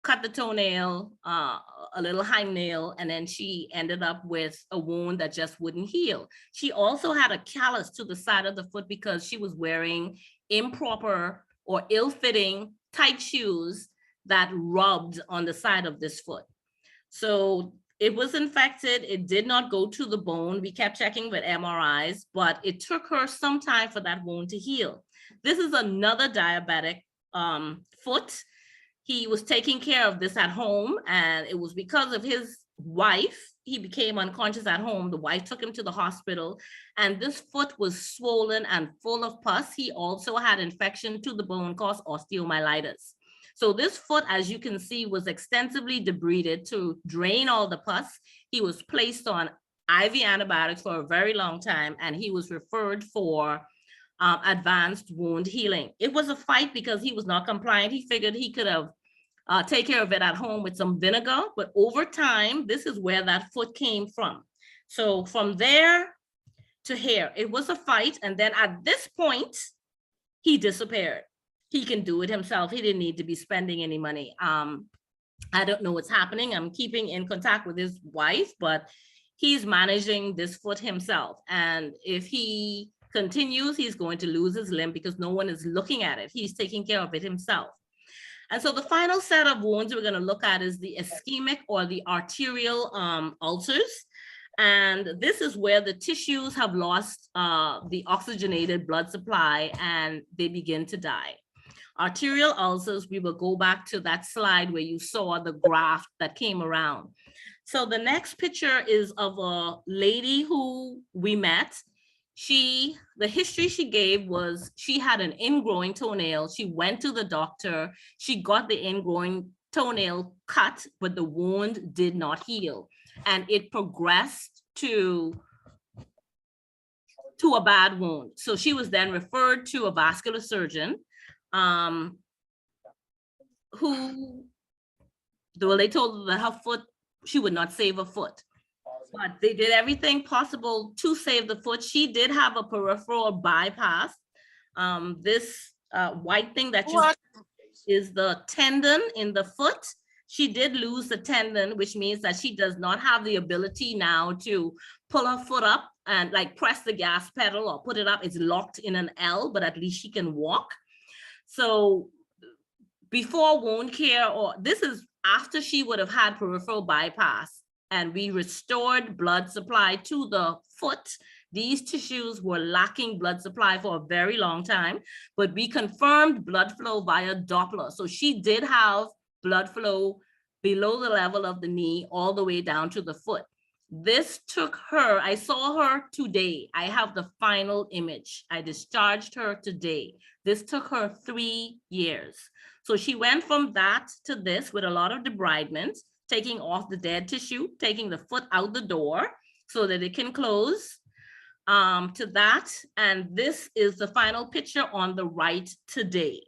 cut the toenail, a little hangnail, and then she ended up with a wound that just wouldn't heal. She also had a callus to the side of the foot because she was wearing improper or ill-fitting tight shoes that rubbed on the side of this foot. So it was infected. It did not go to the bone. We kept checking with MRIs, but it took her some time for that wound to heal. This is another diabetic foot. He was taking care of this at home, and it was because of his wife. He became unconscious at home. The wife took him to the hospital, and this foot was swollen and full of pus. He also had infection to the bone caused osteomyelitis. So this foot, as you can see, was extensively debrided to drain all the pus. He was placed on IV antibiotics for a very long time, and he was referred for advanced wound healing. It was a fight because he was not compliant. He figured he could have take care of it at home with some vinegar, but over time, this is where that foot came from. So from there to here, it was a fight. And then at this point, he disappeared. He can do it himself. He didn't need to be spending any money. I don't know what's happening. I'm keeping in contact with his wife, but he's managing this foot himself. And if he continues, he's going to lose his limb because no one is looking at it. He's taking care of it himself. And so the final set of wounds we're going to look at is the ischemic or the arterial ulcers. And this is where the tissues have lost the oxygenated blood supply and they begin to die. Arterial ulcers, we will go back to that slide where you saw the graph that came around. So the next picture is of a lady who we met. The history she gave was she had an ingrowing toenail. She went to the doctor. She got the ingrowing toenail cut, but the wound did not heal. And it progressed to a bad wound. So she was then referred to a vascular surgeon they told her that her foot, she would not save her foot. But they did everything possible to save the foot. She did have a peripheral bypass. This white thing that you see is the tendon in the foot. She did lose the tendon, which means that she does not have the ability now to pull her foot up and like press the gas pedal or put it up. It's locked in an L, but at least she can walk. So before wound care, or this is after she would have had peripheral bypass, and we restored blood supply to the foot. These tissues were lacking blood supply for a very long time, but we confirmed blood flow via Doppler. So she did have blood flow below the level of the knee all the way down to the foot. This took her, I saw her today. I have the final image. I discharged her today. This took her 3 years. So she went from that to this with a lot of debridement, taking off the dead tissue, taking the foot out the door so that it can close to that. And this is the final picture on the right today.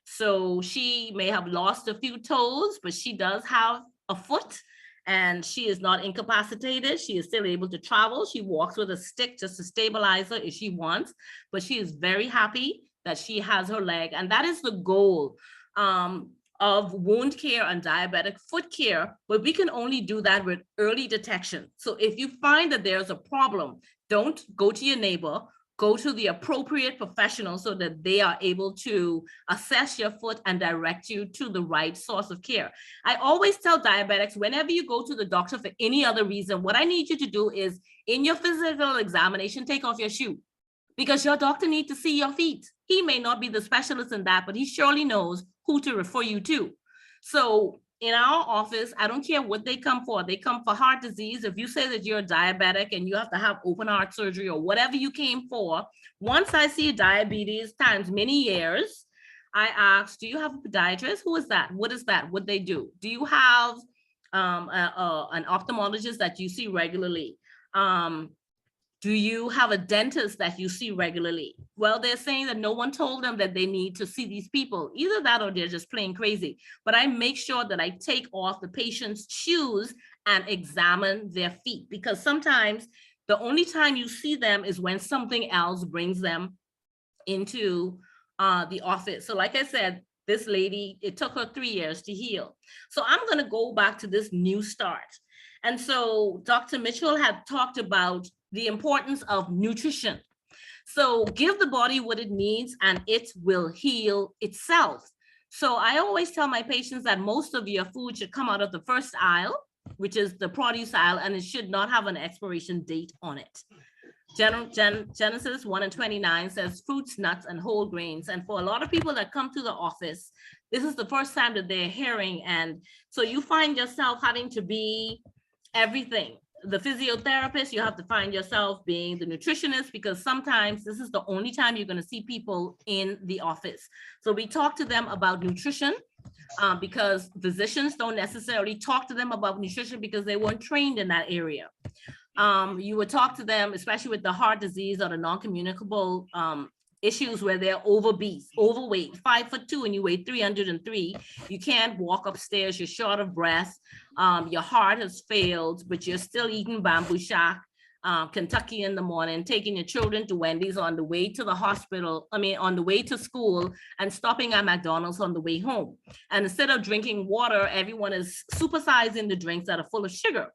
So she may have lost a few toes, but she does have a foot and she is not incapacitated. She is still able to travel. She walks with a stick just to stabilize her if she wants, but she is very happy that she has her leg. And that is the goal of wound care and diabetic foot care, but we can only do that with early detection. So if you find that there's a problem, don't go to your neighbor, go to the appropriate professional so that they are able to assess your foot and direct you to the right source of care. I always tell diabetics, whenever you go to the doctor for any other reason, what I need you to do is in your physical examination, take off your shoe, because your doctor needs to see your feet. He may not be the specialist in that, but he surely knows who to refer you to. So in our office, I don't care what they come for. They come for heart disease. If you say that you're diabetic and you have to have open heart surgery or whatever you came for, once I see diabetes times many years, I ask, do you have a podiatrist? Who is that? What is that? What they do? Do you have an ophthalmologist that you see regularly? Do you have a dentist that you see regularly? Well, they're saying that no one told them that they need to see these people. Either that or they're just plain crazy. But I make sure that I take off the patient's shoes and examine their feet, because sometimes the only time you see them is when something else brings them into the office. So like I said, this lady, it took her 3 years to heal. So I'm going to go back to this new start. And so Dr. Mitchell had talked about the importance of nutrition. So give the body what it needs and it will heal itself. So I always tell my patients that most of your food should come out of the first aisle, which is the produce aisle, and it should not have an expiration date on it. Genesis 1:29 says fruits, nuts, and whole grains. And for a lot of people that come to the office, this is the first time that they're hearing. And so you find yourself having to be everything. The physiotherapist, you have to find yourself being the nutritionist, because sometimes this is the only time you're going to see people in the office. So we talk to them about nutrition because physicians don't necessarily talk to them about nutrition because they weren't trained in that area. You would talk to them, especially with the heart disease or the non-communicable issues where they're overweight, 5'2" and you weigh 303. You can't walk upstairs, you're short of breath, your heart has failed, but you're still eating bamboo shack, Kentucky in the morning, taking your children to Wendy's on the way to the hospital, on the way to school, and stopping at McDonald's on the way home. And instead of drinking water, everyone is supersizing the drinks that are full of sugar.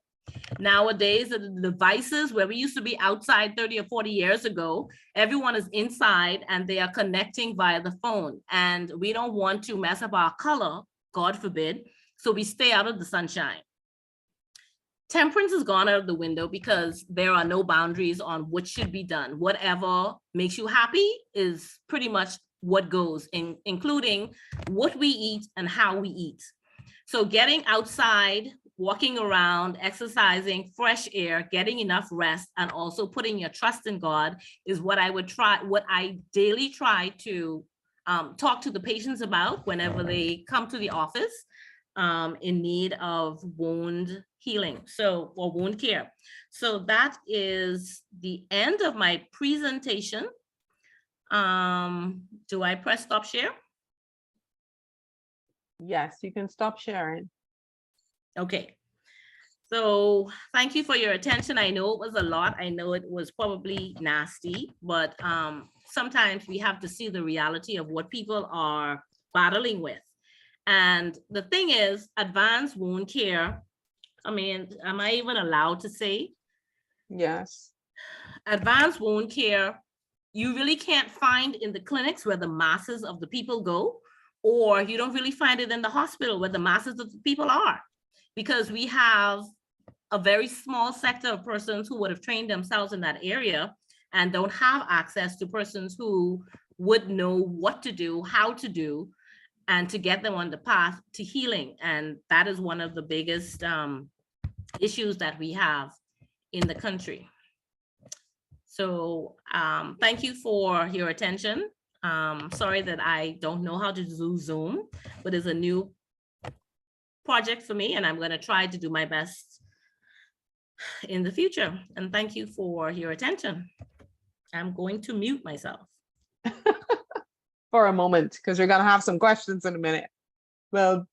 Nowadays, the devices where we used to be outside 30 or 40 years ago, everyone is inside and they are connecting via the phone. And we don't want to mess up our color, God forbid. So we stay out of the sunshine. Temperance has gone out of the window because there are no boundaries on what should be done. Whatever makes you happy is pretty much what goes, including what we eat and how we eat. So getting outside, walking around, exercising, fresh air, getting enough rest, and also putting your trust in God is what I daily try to talk to the patients about whenever they come to the office in need of wound healing, or wound care. So that is the end of my presentation. Do I press stop share? Yes, you can stop sharing. Okay, so thank you for your attention. I know it was a lot. I know it was probably nasty, but sometimes we have to see the reality of what people are battling with. And the thing is, advanced wound care, am I even allowed to say? Yes. Advanced wound care, you really can't find in the clinics where the masses of the people go, or you don't really find it in the hospital where the masses of the people are. Because we have a very small sector of persons who would have trained themselves in that area and don't have access to persons who would know what to do, how to do, and to get them on the path to healing. And that is one of the biggest issues that we have in the country. So thank you for your attention. Sorry that I don't know how to do Zoom, but it's a new project for me, and I'm going to try to do my best in the future. And thank you for your attention. I'm going to mute myself For a moment, because we're going to have some questions in a minute. Well,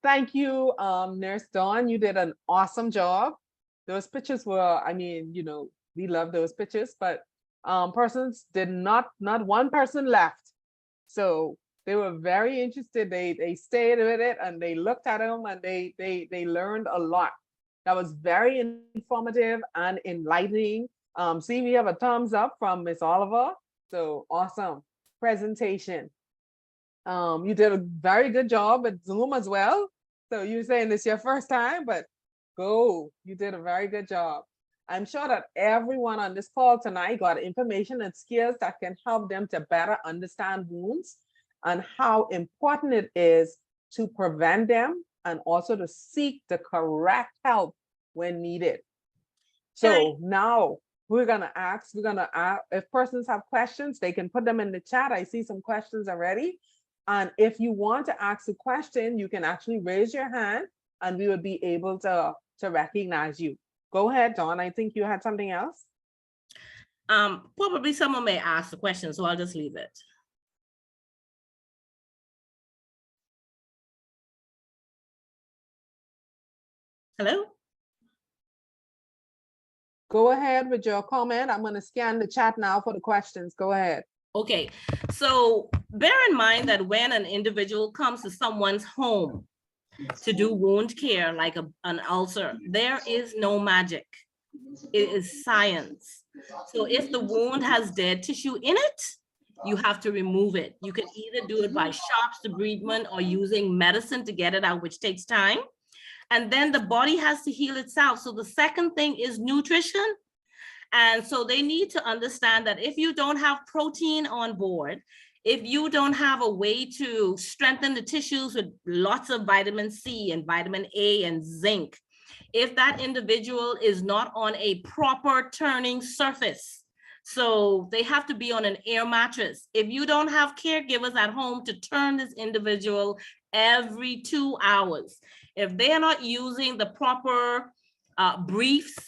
thank you, Nurse Dawn. You did an awesome job. Those pictures were, we love those pictures, but persons did not one person left. So they were very interested. They stayed with it and they looked at them and they learned a lot. That was very informative and enlightening. See, we have a thumbs up from Miss Oliver. So awesome presentation. You did a very good job at Zoom as well. So you're saying this your first time, but go, you did a very good job. I'm sure that everyone on this call tonight got information and skills that can help them to better understand wounds and how important it is to prevent them and also to seek the correct help when needed. So now we're gonna ask, if persons have questions, they can put them in the chat. I see some questions already. And if you want to ask a question, you can actually raise your hand and we would be able to recognize you. Go ahead, Dawn. I think you had something else. Probably someone may ask the question, so I'll just leave it. Hello? Go ahead with your comment. I'm going to scan the chat now for the questions. Go ahead. Okay, so bear in mind that when an individual comes to someone's home to do wound care, like an ulcer, there is no magic. It is science. So if the wound has dead tissue in it, you have to remove it. You can either do it by sharps debridement or using medicine to get it out, which takes time. And then the body has to heal itself. So the second thing is nutrition. And so they need to understand that if you don't have protein on board, if you don't have a way to strengthen the tissues with lots of vitamin C and vitamin A and zinc, if that individual is not on a proper turning surface, so they have to be on an air mattress. If you don't have caregivers at home to turn this individual every 2 hours, if they are not using the proper briefs,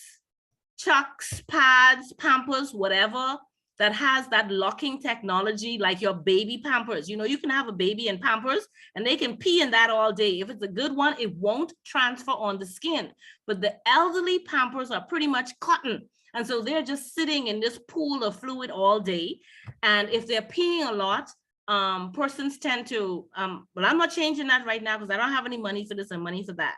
chucks, pads, Pampers, whatever, that has that locking technology, like your baby Pampers. You know, you can have a baby in Pampers and they can pee in that all day. If it's a good one, it won't transfer on the skin. But the elderly Pampers are pretty much cotton. And so they're just sitting in this pool of fluid all day. And if they're peeing a lot, persons tend to, well, I'm not changing that right now because I don't have any money for this and money for that.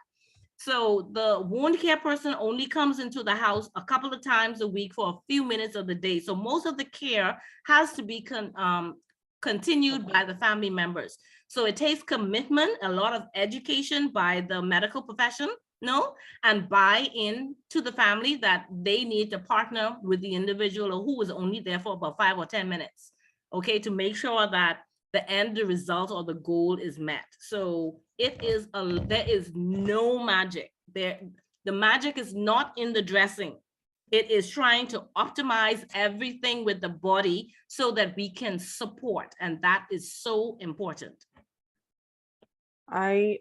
So the wound care person only comes into the house a couple of times a week for a few minutes of the day. So most of the care has to be continued by the family members. So it takes commitment, a lot of education by the medical profession, and buy-in to the family that they need to partner with the individual who is only there for about 5 or 10 minutes, okay, to make sure that the end result or the goal is met. So there is no magic there. The magic is not in the dressing. It is trying to optimize everything with the body so that we can support, and that is so important. I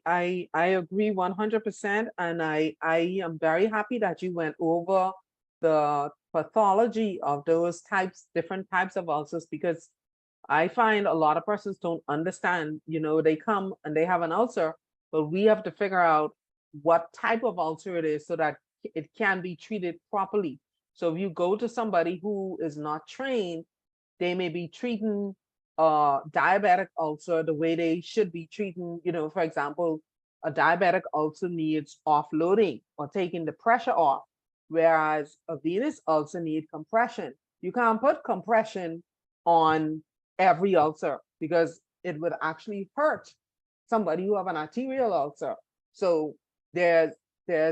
agree 100%, and I am very happy that you went over the pathology of those different types of ulcers, because I find a lot of persons don't understand, they come and they have an ulcer, but we have to figure out what type of ulcer it is so that it can be treated properly. So if you go to somebody who is not trained, they may be treating diabetic ulcer the way they should be treating, for example, a diabetic ulcer needs offloading or taking the pressure off, whereas a venous ulcer needs compression. You can't put compression on every ulcer because it would actually hurt somebody who have an arterial ulcer. So there's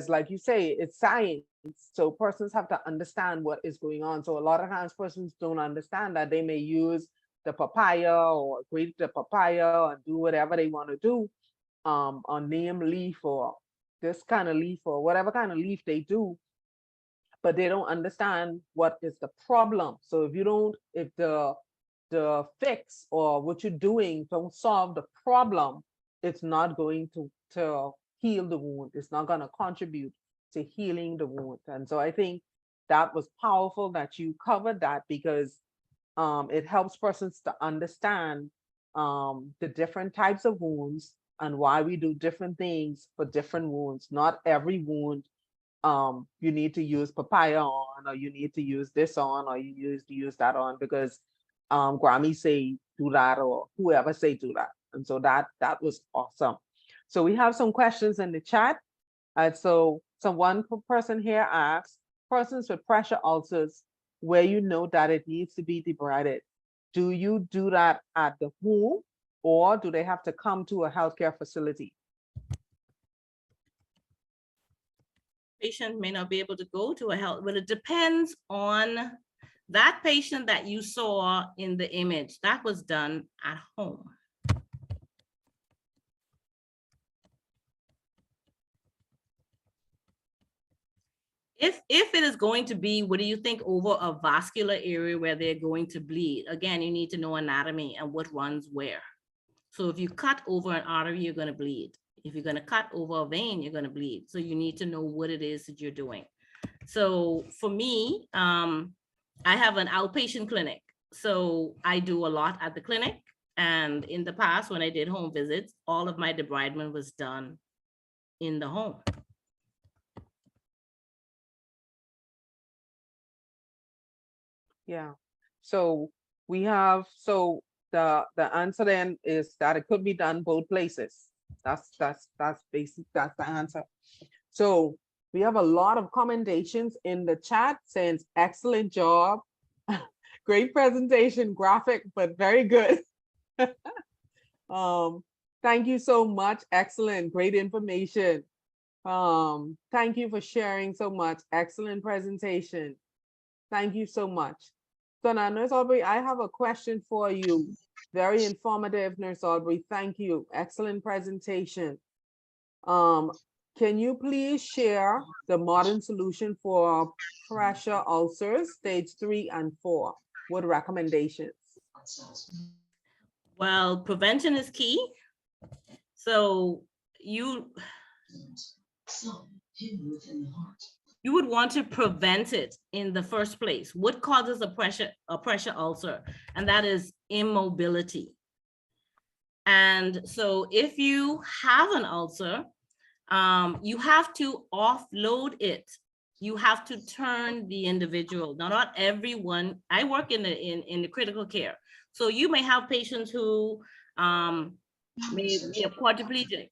like you say, it's science. So persons have to understand what is going on. So a lot of times persons don't understand that they may use the papaya or grate the papaya and do whatever they want to do on neem leaf or this kind of leaf or whatever kind of leaf they do, but they don't understand what is the problem. So if the fix or what you're doing don't solve the problem, it's not going to heal the wound. It's not going to contribute to healing the wound. And so I think that was powerful that you covered that, because it helps persons to understand the different types of wounds and why we do different things for different wounds. Not every wound you need to use papaya on, or you need to use this on, or you need to use that on because Grammy say do that, or whoever say do that. And so that was awesome. So we have some questions in the chat. So one person here asks, persons with pressure ulcers where you know that it needs to be debrided? Do you do that at the home, or do they have to come to a healthcare facility? Patient may not be able to go to a health, but it depends on that patient that you saw in the image. That was done at home. If it is going to be, what do you think, over a vascular area where they're going to bleed? Again, you need to know anatomy and what runs where. So if you cut over an artery, you're going to bleed. If you're going to cut over a vein, you're going to bleed. So you need to know what it is that you're doing. So for me, I have an outpatient clinic. So I do a lot at the clinic. And in the past, when I did home visits, all of my debridement was done in the home. Yeah. So we have, so the answer then is that it could be done both places. That's basic, that's the answer. So we have a lot of commendations in the chat saying excellent job, great presentation, graphic, but very good. Thank you so much. Excellent, great information. Thank you for sharing so much. Excellent presentation. Thank you so much. So now, Nurse Albury, I have a question for you. Very informative, Nurse Albury. Thank you. Excellent presentation. Can you please share the modern solution for pressure ulcers, stage 3 and 4, with recommendations? Well, prevention is key. So you would want to prevent it in the first place. What causes a pressure ulcer? And that is immobility. And so if you have an ulcer, you have to offload it. You have to turn the individual. Now, not everyone, I work in the critical care. So you may have patients who may be quadriplegic,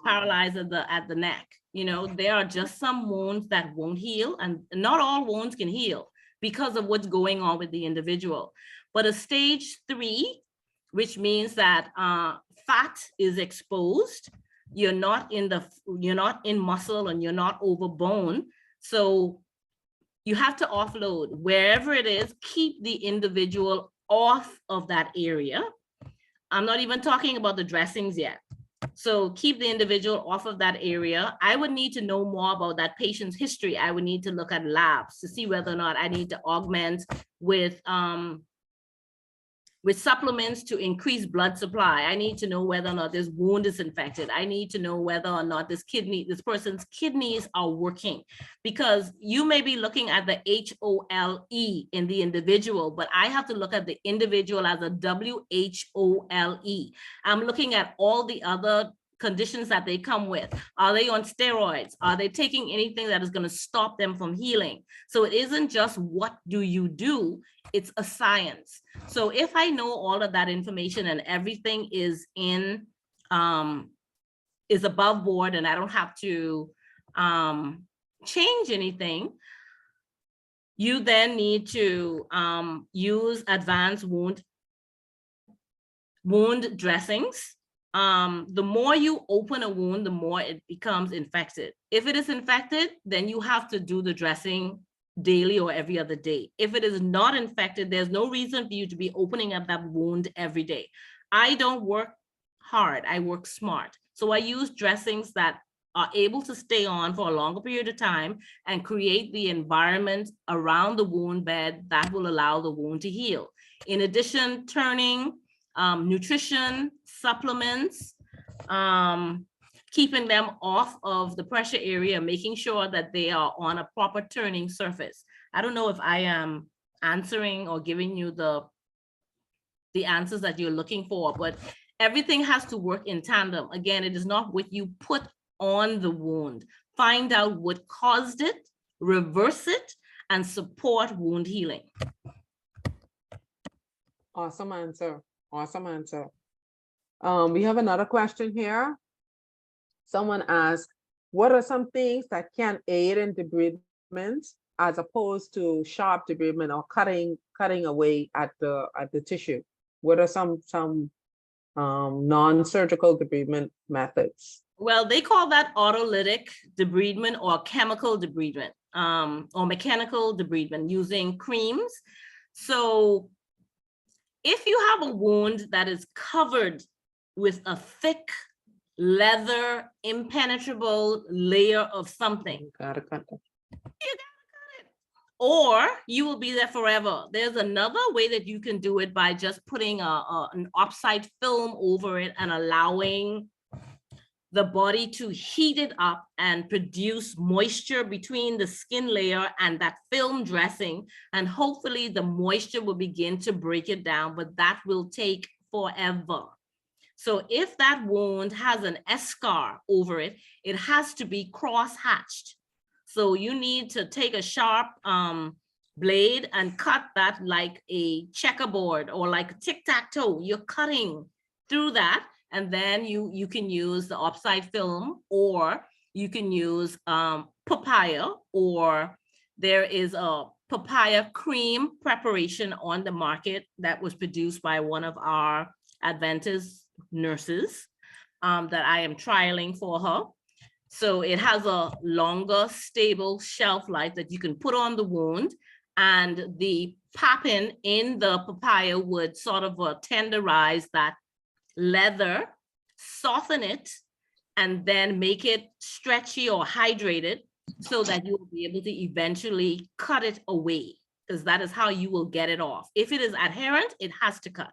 paralyzed at the neck. You know, there are just some wounds that won't heal, and not all wounds can heal because of what's going on with the individual. But a stage 3, which means that fat is exposed, you're not in muscle and you're not over bone. So you have to offload wherever it is, keep the individual off of that area. I'm not even talking about the dressings yet. So keep the individual off of that area. I would need to know more about that patient's history. I would need to look at labs to see whether or not I need to augment with supplements to increase blood supply. I need to know whether or not this wound is infected. I need to know whether or not this person's kidneys are working, because you may be looking at the HOLE in the individual, but I have to look at the individual as a WHOLE. I'm looking at all the other conditions that they come with. Are they on steroids? Are they taking anything that is going to stop them from healing? So it isn't just what do you do, it's a science. So if I know all of that information and everything is is above board and I don't have to change anything, you then need to use advanced wound dressings. The more you open a wound, the more it becomes infected. If it is infected, then you have to do the dressing daily or every other day. If it is not infected, there's no reason for you to be opening up that wound every day. I don't work hard, I work smart. So I use dressings that are able to stay on for a longer period of time and create the environment around the wound bed that will allow the wound to heal. In addition, turning, nutrition, supplements, keeping them off of the pressure area, making sure that they are on a proper turning surface. I don't know if I am answering or giving you the answers that you're looking for, but everything has to work in tandem. Again, it is not what you put on the wound. Find out what caused it, reverse it, and support wound healing. Awesome answer. Awesome answer. We have another question here. Someone asked, what are some things that can aid in debridement as opposed to sharp debridement or cutting away at the tissue? What are some non-surgical debridement methods? Well, they call that autolytic debridement or chemical debridement, or mechanical debridement using creams. So if you have a wound that is covered with a thick leather impenetrable layer of something, Gotta cut it. or you will be there forever. There's another way that you can do it by just putting an oxide film over it and allowing the body to heat it up and produce moisture between the skin layer and that film dressing. And hopefully the moisture will begin to break it down, but that will take forever. So if that wound has an eschar over it, it has to be cross-hatched. So you need to take a sharp blade and cut that like a checkerboard or like a tic-tac-toe. You're cutting through that, and then you can use the oxide film, or you can use papaya, or there is a papaya cream preparation on the market that was produced by one of our Adventist nurses that I am trialing for her. So it has a longer, stable shelf life that you can put on the wound, and the popping in the papaya would sort of tenderize that leather, soften it, and then make it stretchy or hydrated so that you will be able to eventually cut it away, because that is how you will get it off. If it is adherent, it has to cut.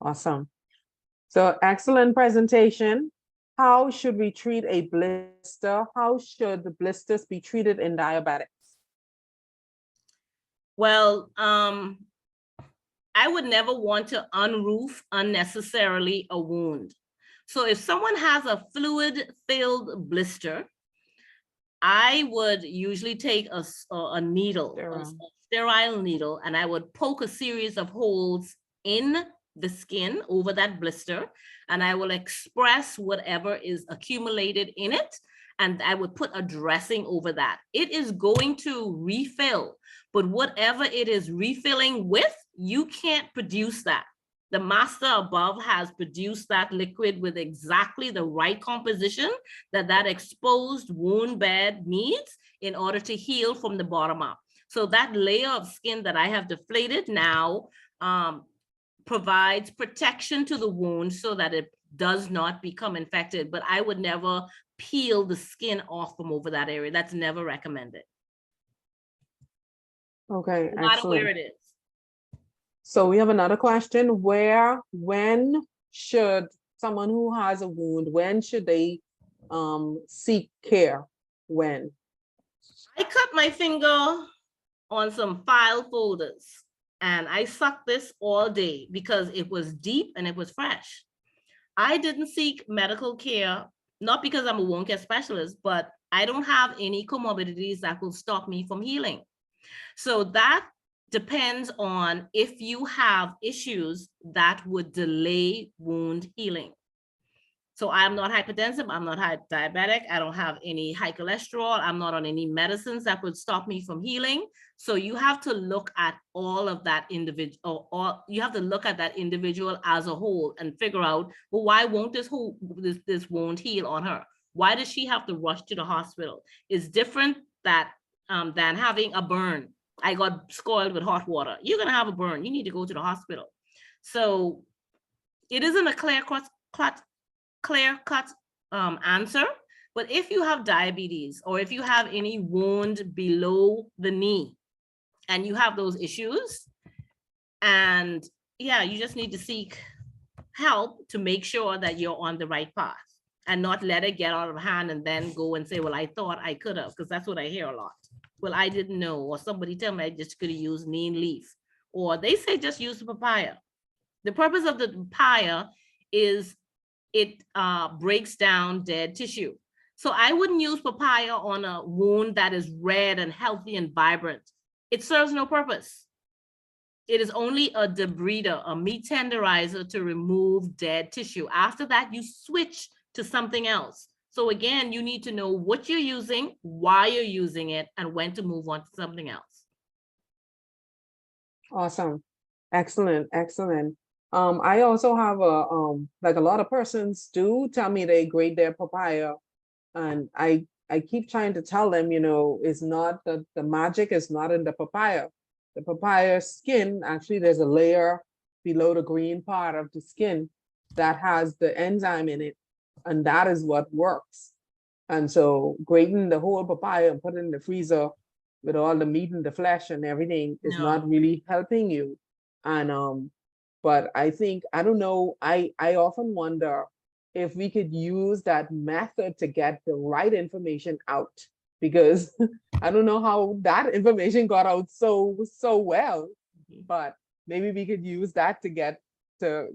Awesome. So excellent presentation. How should we treat a blister? How should the blisters be treated in diabetics? Well, I would never want to unroof unnecessarily a wound. So if someone has a fluid-filled blister, I would usually take a needle, a sterile needle, and I would poke a series of holes in the skin over that blister, and I will express whatever is accumulated in it, and I would put a dressing over that. It is going to refill, but whatever it is refilling with, you can't produce that. The master above has produced that liquid with exactly the right composition that exposed wound bed needs in order to heal from the bottom up. So that layer of skin that I have deflated now provides protection to the wound so that it does not become infected, but I would never peel the skin off from over that area. That's never recommended. Okay, No matter excellent. where it is. So we have another question. When should someone who has a wound, when should they seek care? When? I cut my finger on some file folders and I sucked this all day because it was deep and it was fresh. I didn't seek medical care, not because I'm a wound care specialist, but I don't have any comorbidities that will stop me from healing. So that depends on if you have issues that would delay wound healing. So I'm not hypertensive, I'm not diabetic, I don't have any high cholesterol, I'm not on any medicines that would stop me from healing. So you have to look at all of that individual, or you have to look at that individual as a whole and figure out, well, why won't this wound heal on her? Why does she have to rush to the hospital? It's different than having a burn. I got scalded with hot water. You're gonna have a burn, you need to go to the hospital. So it isn't a clear-cut answer, but if you have diabetes or if you have any wound below the knee and you have those issues, and yeah, you just need to seek help to make sure that you're on the right path and not let it get out of hand and then go and say, well, I thought I could have, because that's what I hear a lot. Well, I didn't know, or somebody tell me I just could have used neem leaf, or they say just use the papaya. The purpose of the papaya is it breaks down dead tissue. So I wouldn't use papaya on a wound that is red and healthy and vibrant. It serves no purpose. It is only a debrider, a meat tenderizer to remove dead tissue. After that, you switch to something else. So again, you need to know what you're using, why you're using it, and when to move on to something else. Awesome. Excellent, excellent. I also have like a lot of persons do tell me they grade their papaya, and I keep trying to tell them, it's not the magic is not in the papaya. The papaya skin, actually, there's a layer below the green part of the skin that has the enzyme in it, and that is what works. And so grading the whole papaya and put it in the freezer with all the meat and the flesh and everything is not really helping you. And but I think, I don't know, I often wonder if we could use that method to get the right information out, because I don't know how that information got out so well, but maybe we could use that to get to,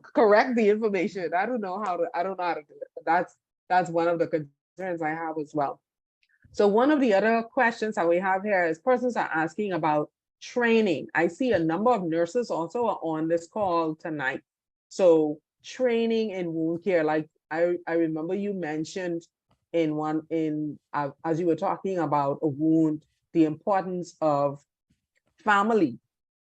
correct the information. I don't know how to do it, but that's one of the concerns I have as well. So one of the other questions that we have here is persons are asking about training. I see a number of nurses also are on this call tonight. So training in wound care, like I remember you mentioned as you were talking about a wound, the importance of family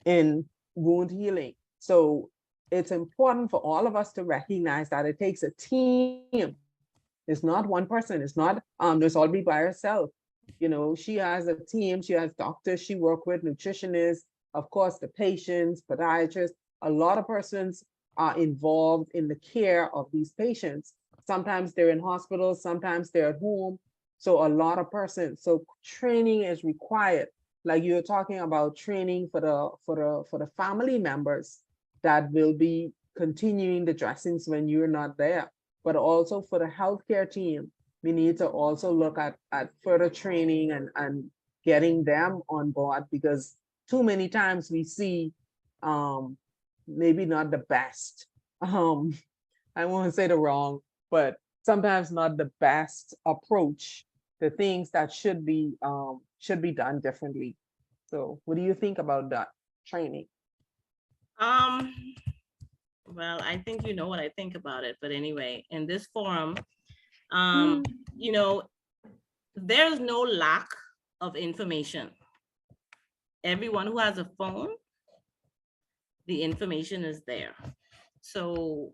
in wound healing. So it's important for all of us to recognize that it takes a team. It's not one person. It's not Nurse Albury by herself. She has a team. She has doctors she works with, nutritionists, of course, the patients, podiatrists. A lot of persons are involved in the care of these patients. Sometimes they're in hospitals, sometimes they're at home. So a lot of persons. So training is required. Like you're talking about training for the family members that will be continuing the dressings when you're not there. But also for the healthcare team, we need to also look at further training and getting them on board, because too many times we see maybe not the best. I won't say the wrong, but sometimes not the best approach to things that should be done differently. So what do you think about that training? Well, I think you know what I think about it, but anyway, in this forum, there's no lack of information. Everyone who has a phone, the information is there. So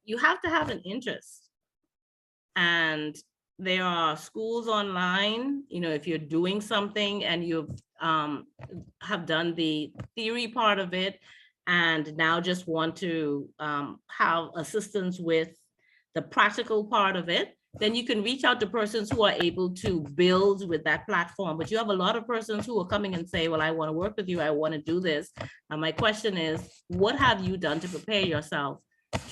you have to have an interest. And there are schools online, if you're doing something and you have done the theory part of it, and now just want to have assistance with the practical part of it, then you can reach out to persons who are able to build with that platform. But you have a lot of persons who are coming and say, well, I want to work with you, I want to do this. And my question is, what have you done to prepare yourself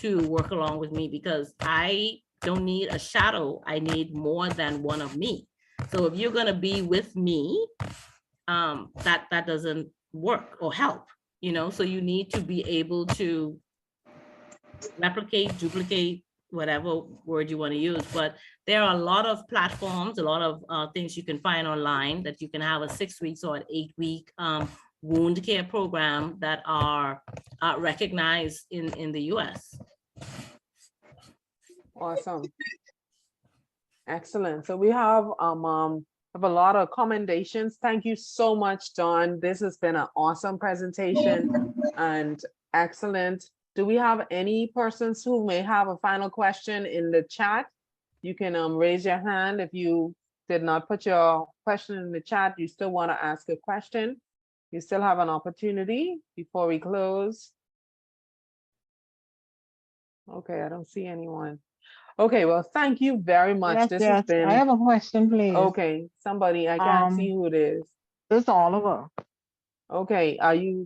to work along with me? Because I don't need a shadow, I need more than one of me. So if you're going to be with me, that doesn't work or help. So you need to be able to replicate, duplicate, whatever word you want to use. But there are a lot of platforms, a lot of things you can find online that you can have a 6 weeks or an 8-week wound care program that are recognized in the US. Awesome. Excellent. So we have a lot of commendations. Thank you so much, Dawn. This has been an awesome presentation and excellent. Do we have any persons who may have a final question in the chat? You can raise your hand. If you did not put your question in the chat, you still want to ask a question, you still have an opportunity before we close. Okay, I don't see anyone. Okay, well, thank you very much. Yes, This yes. has been. I have a question, please. Okay, somebody, I can't see who it is. It's Oliver. Okay,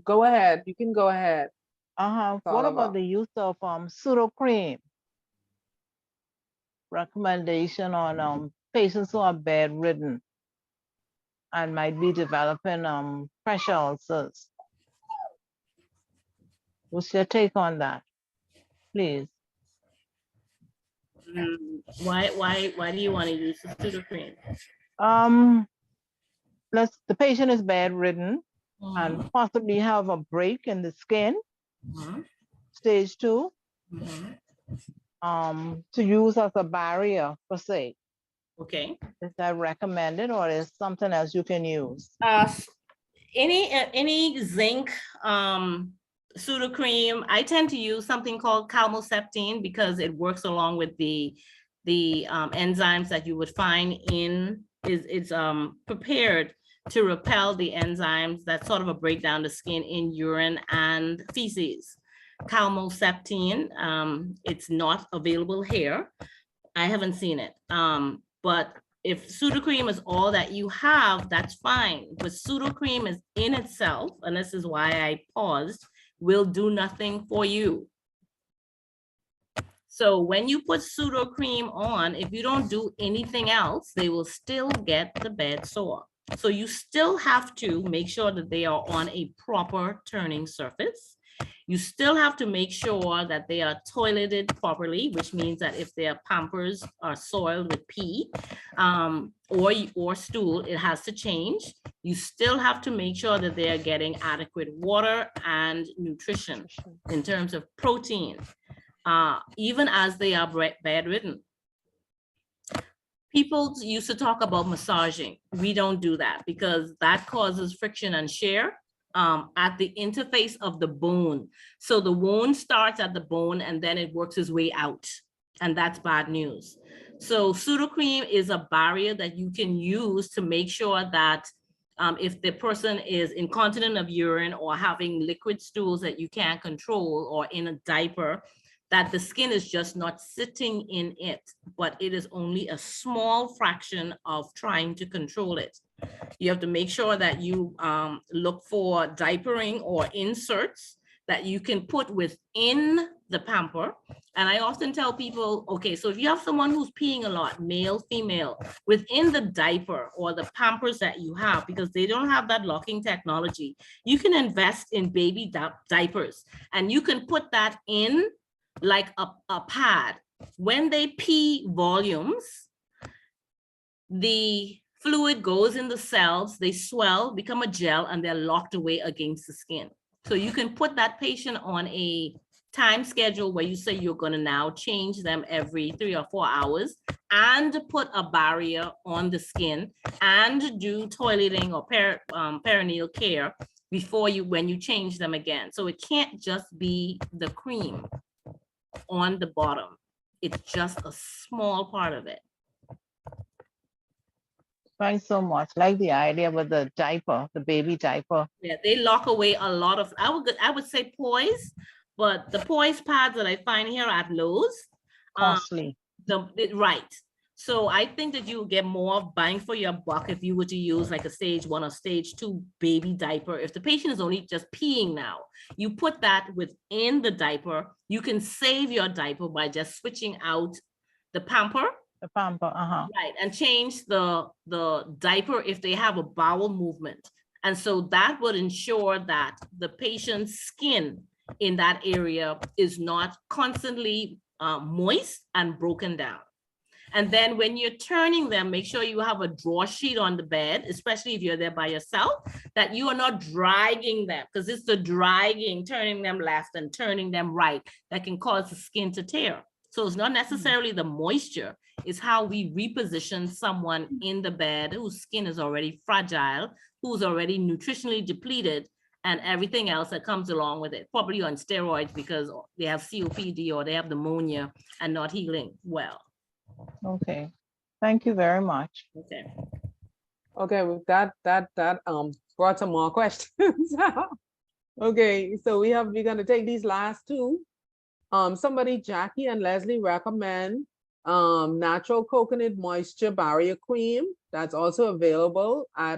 go ahead. You can go ahead. What about the use of pseudo cream? Recommendation on patients who are bedridden and might be developing pressure ulcers. What's your take on that, please? Why do you want to use the pseudo cream? The patient is bedridden and possibly have a break in the skin, stage 2. to use as a barrier per se. Okay. Is that recommended or is something else you can use? Any zinc pseudocream, I tend to use something called calmoseptine because it works along with the enzymes that you would find in, it's prepared to repel the enzymes that sort of a break down the skin in urine and feces. Calmoseptine, it's not available here. I haven't seen it, but if pseudocream is all that you have, that's fine. But pseudocream is in itself, and this is why I paused, will do nothing for you. So when you put pseudocream on, if you don't do anything else, they will still get the bed sore. So you still have to make sure that they are on a proper turning surface. You still have to make sure that they are toileted properly, which means that if their pampers are soiled with pee or stool, it has to change. You still have to make sure that they are getting adequate water and nutrition in terms of protein, even as they are bedridden. People used to talk about massaging. We don't do that because that causes friction and shear at the interface of the bone. So the wound starts at the bone and then it works its way out. And that's bad news. So pseudocream is a barrier that you can use to make sure that if the person is incontinent of urine or having liquid stools that you can't control or in a diaper, that the skin is just not sitting in it, but it is only a small fraction of trying to control it. You have to make sure that you look for diapering or inserts that you can put within the pamper. And I often tell people, okay, so if you have someone who's peeing a lot, male, female, within the diaper or the pampers that you have, because they don't have that locking technology, you can invest in baby diapers and you can put that in like a pad. When they pee volumes, the fluid goes in the cells, they swell, become a gel, and they're locked away against the skin. So you can put that patient on a time schedule where you say you're going to now change them every 3 or 4 hours and put a barrier on the skin and do toileting or perineal care before when you change them again. So it can't just be the cream on the bottom. It's just a small part of it. Thanks so much. Like the idea with the diaper, the baby diaper. Yeah, they lock away a lot of, I would say poise, but the poise pads that I find here at Lowe's, Costly. right. So I think that you get more bang for your buck if you were to use like a stage 1 or stage 2 baby diaper. If the patient is only just peeing now, you put that within the diaper, you can save your diaper by just switching out the pamper. The pamper, Right, and change the diaper if they have a bowel movement. And so that would ensure that the patient's skin in that area is not constantly moist and broken down. And then when you're turning them, make sure you have a draw sheet on the bed, especially if you're there by yourself, that you are not dragging them, because it's the dragging, turning them left and turning them right, that can cause the skin to tear. So it's not necessarily the moisture, it's how we reposition someone in the bed whose skin is already fragile, who's already nutritionally depleted, and everything else that comes along with it, probably on steroids because they have COPD or they have pneumonia and not healing well. Okay. Thank you very much. Okay. Okay, with that brought some more questions. Okay, so we're gonna take these last two. Somebody, Jackie and Leslie, recommend natural coconut moisture barrier cream that's also available at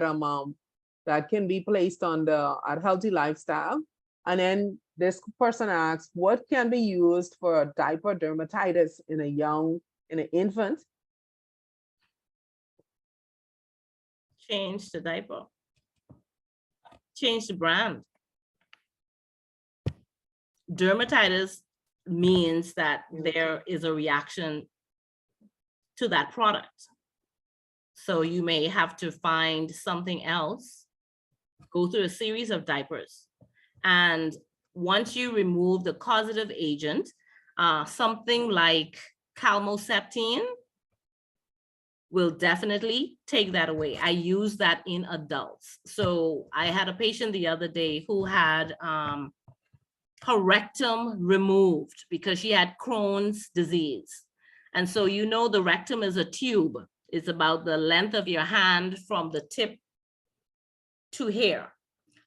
that can be placed on at Healthy Lifestyle. And then this person asks, what can be used for diaper dermatitis in an infant? Change the diaper. Change the brand. Dermatitis means that there is a reaction to that product. So you may have to find something else, go through a series of diapers. And once you remove the causative agent, Something like calmoseptine will definitely take that away. I use that in adults. So I had a patient the other day who had her rectum removed because she had Crohn's disease. And so you know the rectum is a tube. It's about the length of your hand from the tip to here.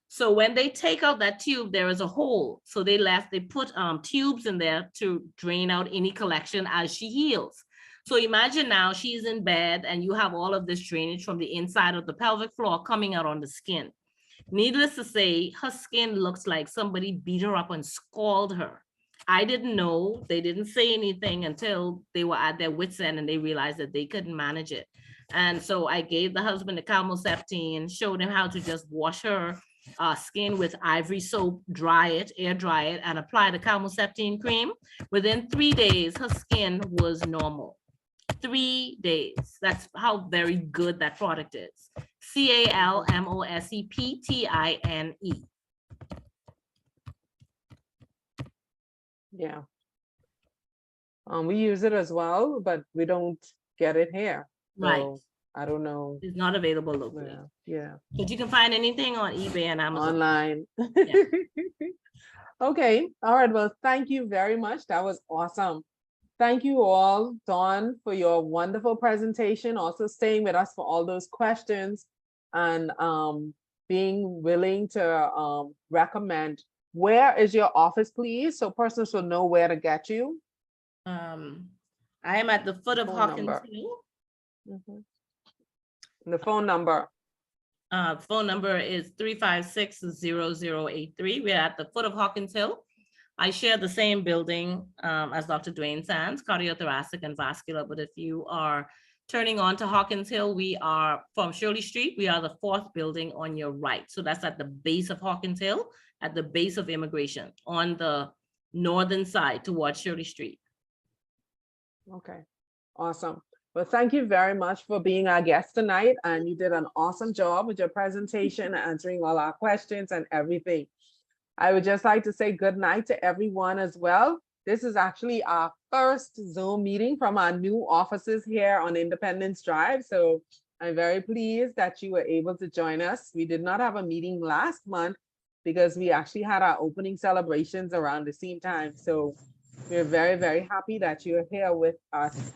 So when they take out that tube, there is a hole. So they put tubes in there to drain out any collection as she heals. So imagine now she's in bed and you have all of this drainage from the inside of the pelvic floor coming out on the skin. Needless to say, her skin looks like somebody beat her up and scalded her. I didn't know. They didn't say anything until they were at their wits' end and they realized that they couldn't manage it. And so I gave the husband the calmoseptine, showed him how to just wash her skin with ivory soap, dry it, air dry it, and apply the calmoseptine cream. Within 3 days, her skin was normal. 3 days. That's how very good that product is. CALMOSEPTINE. Yeah. We use it as well, but we don't get it here. Right. So I don't know. It's not available locally. Yeah. But you can find anything on eBay and Amazon. Online. Yeah. Okay. All right. Well, thank you very much. That was awesome. Thank you all, Dawn, for your wonderful presentation, also staying with us for all those questions and being willing to recommend. Where is your office, please? So persons will know where to get you. I am at the foot of Phone Hawkins number. Hill. Mhm. The phone number. Phone number is 356-0083. We're at the foot of Hawkins Hill. I share the same building as Dr. Dwayne Sands, cardiothoracic and vascular. But if you are turning on to Hawkins Hill, we are from Shirley Street. We are the 4th building on your right. So that's at the base of Hawkins Hill, at the base of Immigration, on the northern side towards Shirley Street. Okay, awesome. Well, thank you very much for being our guest tonight. And you did an awesome job with your presentation, answering all our questions and everything. I would just like to say good night to everyone as well. This is actually our first Zoom meeting from our new offices here on Independence Drive. So I'm very pleased that you were able to join us. We did not have a meeting last month because we actually had our opening celebrations around the same time. So we're very, very happy that you're here with us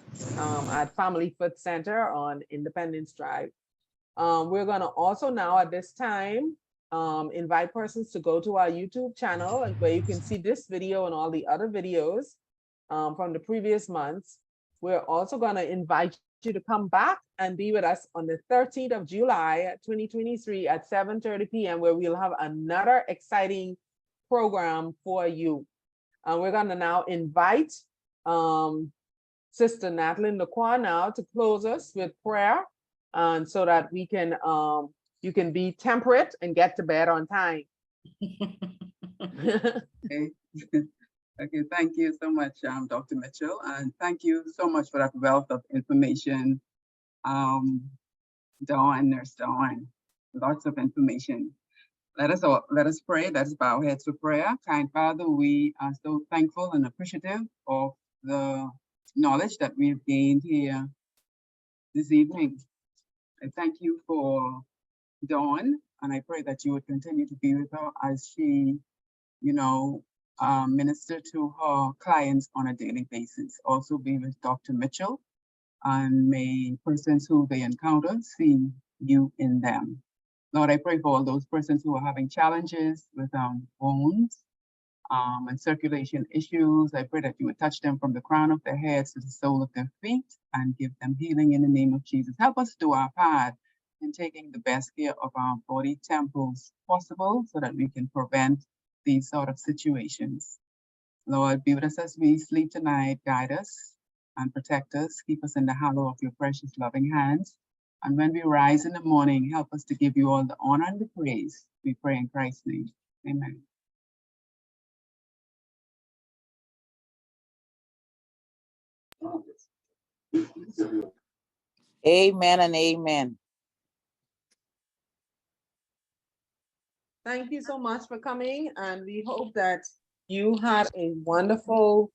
at Family Foot Center on Independence Drive. We're gonna also now at this time invite persons to go to our YouTube channel where you can see this video and all the other videos from the previous months. We're also going to invite you to come back and be with us on the 13th of July, 2023 at 7:30 p.m. where we'll have another exciting program for you. We're going to now invite Sister Natalie Lacroix now to close us with prayer, and so that we can you can be temperate and get to bed on time. Okay. Okay, thank you so much, Dr. Mitchell, and thank you so much for that wealth of information, Dawn, Nurse Dawn. Lots of information. Let us pray. Let us bow our heads for prayer. Kind Father, we are so thankful and appreciative of the knowledge that we've gained here this evening. I thank you for Dawn, and I pray that you would continue to be with her as she, minister to her clients on a daily basis. Also be with Dr. Mitchell, and may persons who they encounter see you in them. Lord, I pray for all those persons who are having challenges with wounds and circulation issues. I pray that you would touch them from the crown of their heads to the sole of their feet and give them healing in the name of Jesus. Help us do our part in taking the best care of our body temples possible so that we can prevent these sort of situations. Lord, be with us as we sleep tonight. Guide us and protect us. Keep us in the hollow of your precious loving hands. And when we rise in the morning, help us to give you all the honor and the praise. We pray in Christ's name. Amen. Amen and amen. Thank you so much for coming, and we hope that you had a wonderful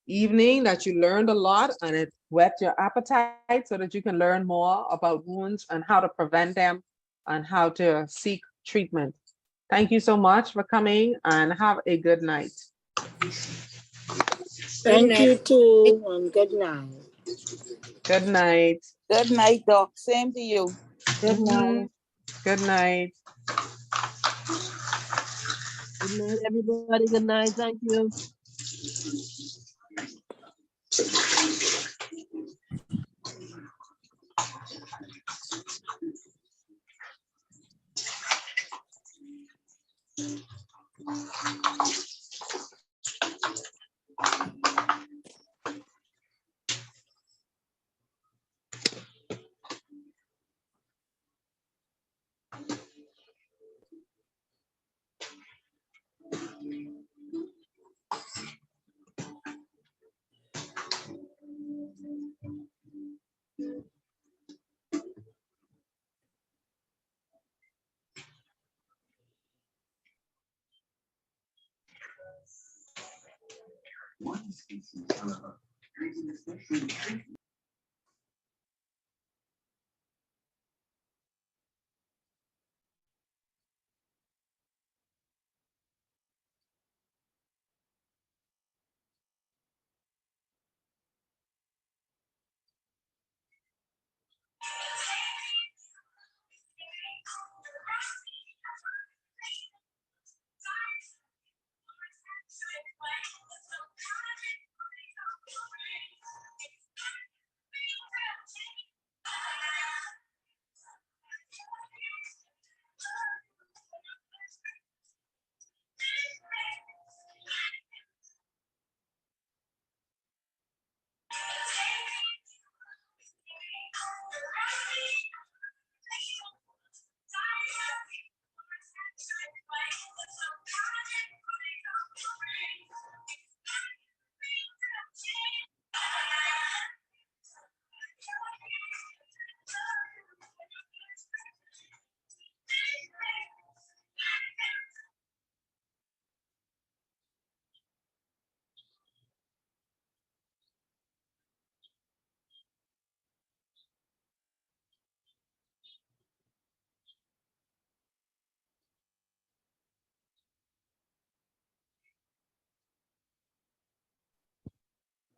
evening that you learned a lot and it whet your appetite so that you can learn more about wounds and how to prevent them and how to seek treatment. Thank you so much for coming and have a good night. Thank you too, and good night. Good night. Good night, Doc. Same to you. Good night. Good night. Good night, everybody. Good night. Thank you.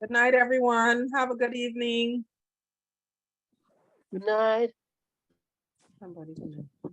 Good night, everyone. Have a good evening. Good night. Somebody can-